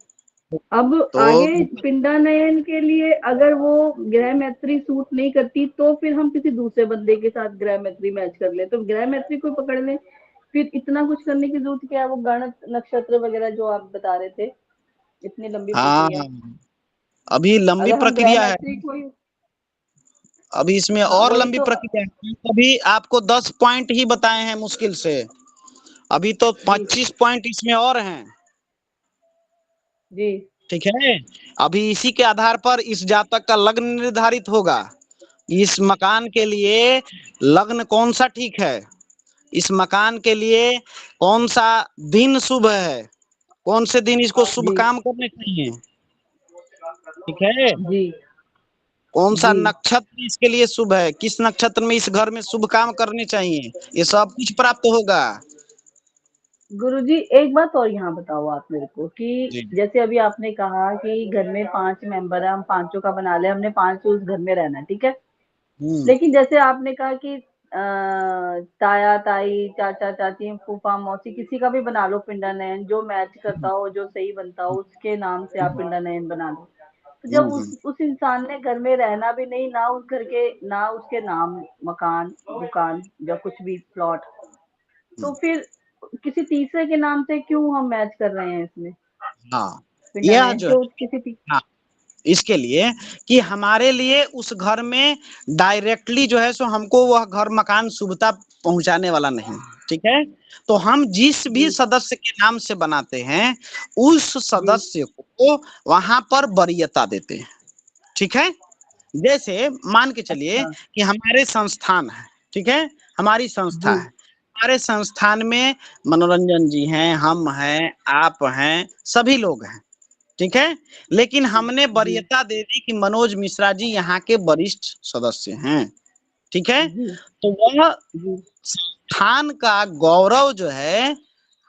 अब आगे पिंडानयन के लिए अगर वो ग्रह मैत्री सूट नहीं करती तो फिर हम किसी दूसरे बंदे के साथ ग्रह मैत्री मैच कर ले, तो ग्रह मैत्री कोई पकड़ ले, फिर इतना कुछ करने की जरूरत क्या है? वो गणित नक्षत्र वगैरह जो आप बता रहे थे, इतनी लंबी प्रक्रिया। अभी लंबी प्रक्रिया है, अभी इसमें और लंबी तो प्रक्रिया है। अभी आपको 10 पॉइंट ही बताए हैं मुश्किल से, अभी तो 25 पॉइंट इसमें और हैं जी, ठीक है। अभी इसी के आधार पर इस जातक का लग्न निर्धारित होगा। इस मकान के लिए लग्न कौन सा ठीक है, इस मकान के लिए कौन सा दिन शुभ है, कौन से दिन इसको शुभ काम करने चाहिए, ठीक है। जी, कौन सा नक्षत्र इसके लिए शुभ है, किस नक्षत्र में इस घर में शुभ काम करने चाहिए, ये सब कुछ प्राप्त होगा। गुरुजी एक बात और यहाँ बताओ आप मेरे को कि जैसे अभी आपने कहा कि घर में 5 मेंबर है, हम पांचों का बना ले, हमने 5 उस घर में रहना है, ठीक है। लेकिन जैसे आपने कहा कि ताया ताई चाचा चाची फूफा मौसी किसी का भी बना लो पिंडानयन, जो मैच करता हो जो सही बनता हो उसके नाम से आप पिंडानयन बना लो। तो जब उस इंसान ने घर में रहना भी नहीं, ना उस घर के ना उसके नाम मकान दुकान या कुछ भी प्लॉट, तो फिर किसी तीसरे के नाम से क्यों हम मैच कर रहे हैं इसमें? हाँ, यह जो हाँ, इसके लिए कि हमारे लिए उस घर में डायरेक्टली जो है सो हमको वह घर मकान शुभता पहुंचाने वाला नहीं, ठीक है। तो हम जिस भी सदस्य के नाम से बनाते हैं उस सदस्य को वहां पर वरीयता देते हैं, ठीक है। जैसे मान के चलिए कि हमारे संस्थान है, ठीक है, हमारी संस्था है, हमारे संस्थान में मनोरंजन जी हैं, हम हैं, आप हैं, सभी लोग हैं, ठीक है। लेकिन हमने वरीयता दे दी कि मनोज मिश्रा जी यहाँ के वरिष्ठ सदस्य हैं, ठीक है। तो वह संस्थान का गौरव जो है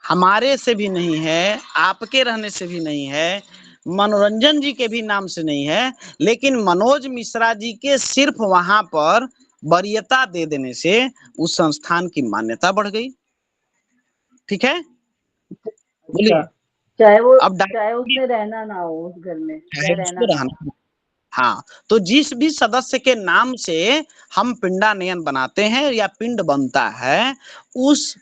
हमारे से भी नहीं है, आपके रहने से भी नहीं है, मनोरंजन जी के भी नाम से नहीं है, लेकिन मनोज मिश्रा जी के सिर्फ वहां पर वरीयता दे देने से उस संस्थान की मान्यता बढ़ गई, ठीक है। बोलिए, चाहे उसमें रहना ना हो उस घर में, चाहे रहना ना हो। हाँ, तो जिस भी सदस्य के नाम से हम पिंडानयन बनाते हैं या पिंड बनता है उस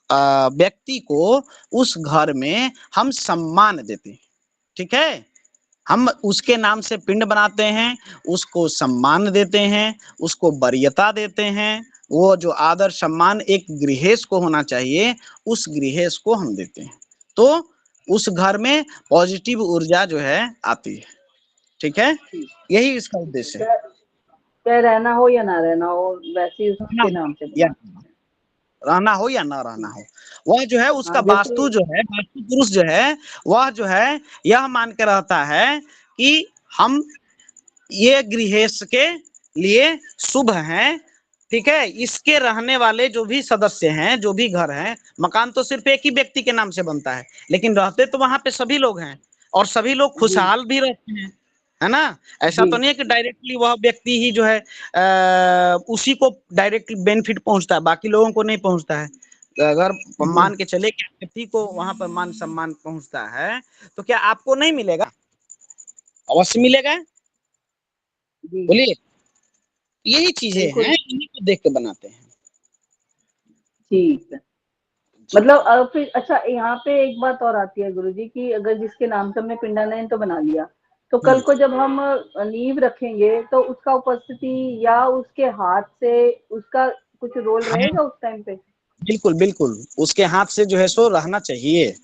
व्यक्ति को उस घर में हम सम्मान देते हैं, ठीक है। हम उसके नाम से पिंड बनाते हैं, उसको सम्मान देते हैं, उसको वरीयता देते हैं, वो जो आदर सम्मान एक गृहेश को होना चाहिए उस गृहेश को हम देते हैं, तो उस घर में पॉजिटिव ऊर्जा जो है आती है, ठीक है। यही इसका उद्देश्य है, चाहे रहना हो या ना रहना हो, वैसे ही उसके नाम से रहना हो या ना रहना हो, वह जो है उसका वास्तु जो है, वास्तु पुरुष जो है वह जो है यह मान के रहता है कि हम ये गृहेश के लिए शुभ हैं, ठीक है, इसके रहने वाले जो भी सदस्य हैं, जो भी घर हैं, मकान तो सिर्फ एक ही व्यक्ति के नाम से बनता है, लेकिन रहते तो वहां पे सभी लोग हैं और सभी लोग खुशहाल भी रहते हैं, है ना। ऐसा तो नहीं है कि डायरेक्टली वह व्यक्ति ही जो है उसी को डायरेक्टली बेनिफिट पहुंचता है, बाकी लोगों को नहीं पहुंचता है। अगर मान के चले कि व्यक्ति को वहां पर मान सम्मान पहुंचता है तो क्या आपको नहीं मिलेगा? अवश्य मिलेगा। बोलिए, यही चीजें हैं, इन्हीं को देख के बनाते हैं। ठीक है, मतलब फिर अच्छा यहाँ पे एक बात और आती है गुरुजी कि अगर जिसके नाम से हमने पिंडानयन तो बना लिया, तो कल को जब हम नींव रखेंगे तो उसका उपस्थिति या उसके हाथ से उसका कुछ रोल रहेगा उस टाइम पे? बिल्कुल बिल्कुल, उसके हाथ से जो है सो रहना चाहिए,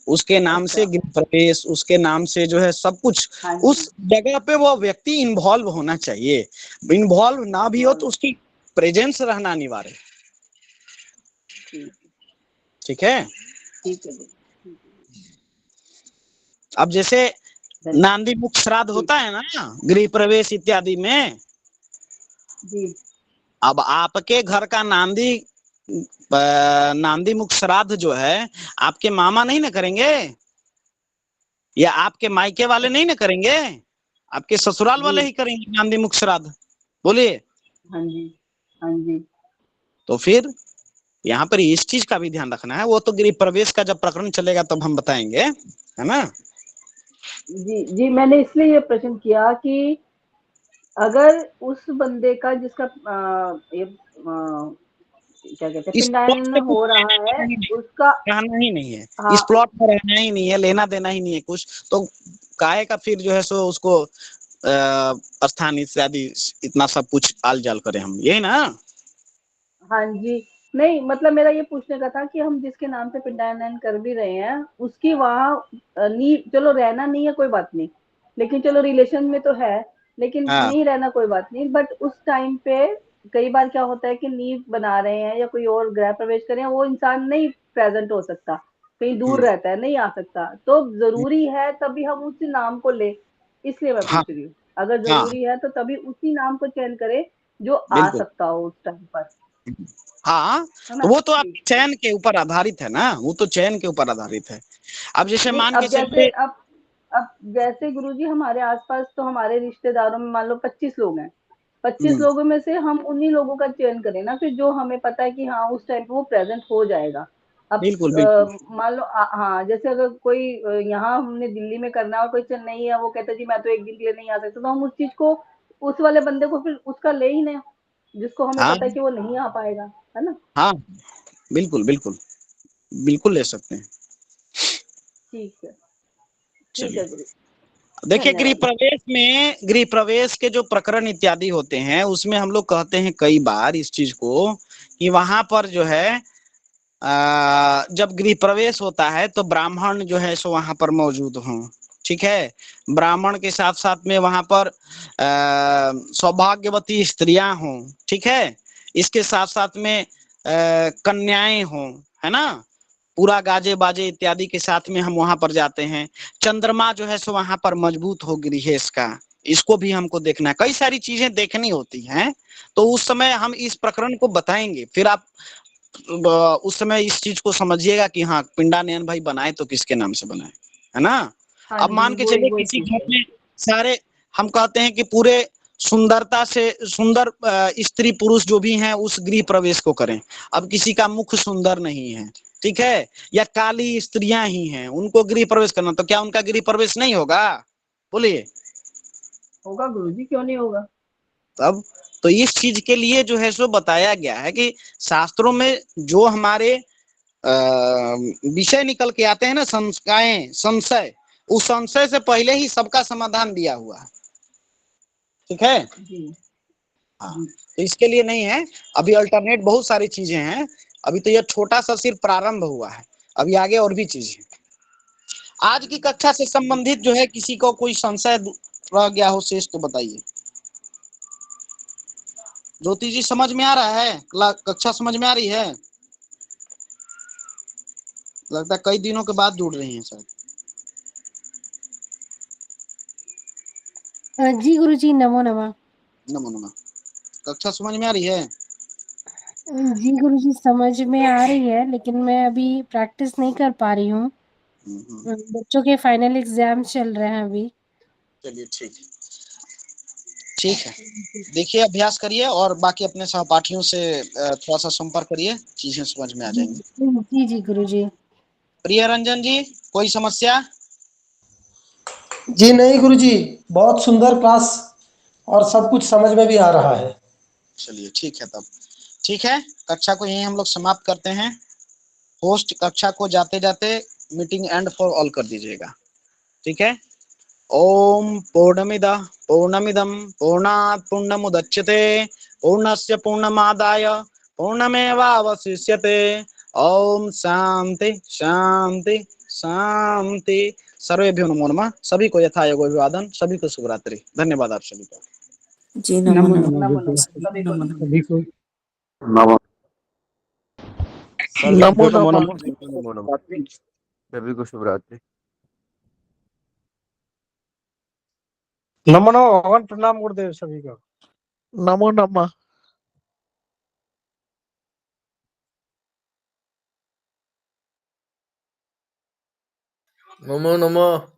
उसके नाम से गृह प्रवेश, उसके नाम से जो है सब कुछ, उस जगह पे वो व्यक्ति इन्वॉल्व होना चाहिए। इन्वॉल्व ना भी हो तो उसकी प्रेजेंस रहना अनिवार्य। ठीक है। अब जैसे नांदी मुख श्राद्ध होता है ना गृह प्रवेश इत्यादि में, अब आपके घर का नांदी मुख श्राद्ध जो है आपके मामा नहीं ना करेंगे, या आपके मायके वाले नहीं ना करेंगे, आपके ससुराल वाले ही करेंगे नांदी मुख श्राद्ध। बोलिए। हाँ जी, हाँ जी। तो फिर यहाँ पर इस चीज का भी ध्यान रखना है, वो तो गृह प्रवेश का जब प्रकरण चलेगा तब हम बताएंगे, है ना। जी जी, मैंने इसलिए ये प्रश्न किया कि अगर उस बंदे का जिसका क्या कहते हैं पिंडायन हो रहा है, उसका रहना ही नहीं है, हाँ, इस प्लॉट में रहना ही नहीं है, लेना देना ही नहीं है कुछ, तो काहे का फिर जो है सो उसको स्थान इत्यादि इतना सब कुछ आल जाल करें हम, यही ना। हाँ जी, नहीं मतलब मेरा ये पूछने का था कि हम जिसके नाम से पिंडायन कर भी रहे हैं उसकी वहाँ नींव, चलो रहना नहीं है कोई बात नहीं, लेकिन चलो रिलेशन में तो है, लेकिन हाँ। नहीं रहना कोई बात नहीं, बट उस टाइम पे कई बार क्या होता है कि नींव बना रहे हैं या कोई और गृह प्रवेश कर रहे हैं, वो इंसान नहीं प्रेजेंट हो सकता, कहीं दूर रहता है, नहीं आ सकता, तो जरूरी है तभी हम उसी नाम को ले, इसलिए मैं पूछ रही हूँ। अगर जरूरी है तो तभी उसी नाम को चयन करे जो आ सकता हो उस टाइम पर। हाँ, तो वो तो आपके चयन के ऊपर आधारित है ना, वो तो चयन के ऊपर आधारित है। अब जैसे मान के चलिए, अब जैसे गुरुजी हमारे आसपास तो हमारे रिश्तेदारों में मान लो 25 लोग हैं, 25 लोगों में से हम उन्हीं लोगों का चयन करें ना, फिर जो हमें पता है कि हाँ उस टाइम पे वो प्रेजेंट हो जाएगा। अब मान लो हाँ, जैसे अगर कोई यहाँ हमने दिल्ली में करना है और कोई चेन्नई है, वो कहता है जी मैं तो एक दिन के लिए नहीं आ सकता, तो हम उस चीज को उस वाले बंदे को फिर उसका ले ही नहीं, जिसको हमें पता है कि वो नहीं आ पाएगा, है ना। हाँ बिल्कुल बिल्कुल बिल्कुल ले सकते हैं। ठीक है, चलिए, देखिए गृह प्रवेश के जो प्रकरण इत्यादि होते हैं उसमें हम लोग कहते हैं कई बार इस चीज को कि वहां पर जो है जब गृह प्रवेश होता है तो ब्राह्मण जो है सो वहां पर मौजूद हों। ठीक है, ब्राह्मण के साथ साथ में वहां पर सौभाग्यवती स्त्रियां हों। ठीक है, इसके साथ साथ में कन्याएं हों, है ना, पूरा गाजे बाजे इत्यादि के साथ में हम वहां पर जाते हैं। चंद्रमा जो है सो वहां पर मजबूत हो गृहेश का, इसको भी हमको देखना है, कई सारी चीजें देखनी होती हैं। तो उस समय हम इस प्रकरण को बताएंगे, फिर आप उस समय इस चीज को समझिएगा कि हाँ पिंडानयन भाई बनाए तो किसके नाम से बनाए, है ना। अब मान के चलिए किसी घर में सारे हम कहते हैं कि पूरे सुंदरता से सुंदर स्त्री पुरुष जो भी हैं उस गृह प्रवेश को करें। अब किसी का मुख सुंदर नहीं है, ठीक है, या काली स्त्रियां ही हैं, उनको गृह प्रवेश करना, तो क्या उनका गृह प्रवेश नहीं होगा? बोलिए। होगा गुरुजी, क्यों नहीं होगा। तब तो इस चीज के लिए जो है सो बताया गया है कि शास्त्रों में जो हमारे विषय निकल के आते हैं ना, संशय, उस संशय से पहले ही सबका समाधान दिया हुआ है। ठीक है। हाँ, तो इसके लिए नहीं है, अभी अल्टरनेट बहुत सारी चीजें हैं, अभी तो यह छोटा सा सिर्फ प्रारंभ हुआ है, अभी आगे और भी चीजें। आज की कक्षा से संबंधित जो है किसी को कोई संशय रह गया हो शेष तो बताइए। ज्योति जी समझ में आ रहा है? कक्षा समझ में आ रही है? लगता है कई दिनों के बाद जुड़ रही हैं सर। जी गुरुजी, नमो नमः। नमो नमः। कक्षा समझ में आ रही है? जी गुरुजी समझ में आ रही है, लेकिन मैं अभी प्रैक्टिस नहीं कर पा रही हूँ। बच्चों के फाइनल एग्जाम चल रहे हैं अभी। चलिए ठीक है, देखिए अभ्यास करिए और बाकी अपने सहपाठियों से थोड़ा सा संपर्क करिए, चीजें समझ में आ जाएंगी। जी गुरुजी। प्रिय रंजन जी, कोई समस्या? जी नहीं गुरुजी, बहुत सुंदर क्लास और सब कुछ समझ में भी आ रहा है। चलिए ठीक है, तब ठीक है, कक्षा को यहीं हम लोग समाप्त करते हैं। होस्ट कक्षा को जाते जाते मीटिंग एंड फॉर ऑल कर दीजिएगा, ठीक है। ओम पूर्णमिदं पूर्णात् पूर्णमुदच्यते पूर्णस्य पूर्णमादाय पूर्णमेवावशिष्यते। ओम शांति शांति शांति। सर्वेभ्यो नमो नमः। सभी को यथा योग्य अभिवादन, सभी को शुभ रात्रि। धन्यवाद आप सभी को। जी नमो नमो नमः। नमः नमो गुरुदेव, नमः सभी को। सभी को नमो नमः। नमो नमः। सभी को शुभ रात्रि। नमो नमो भगवान, प्रणाम गुरुदेव सभी को। नमो नमः। नमो नमः।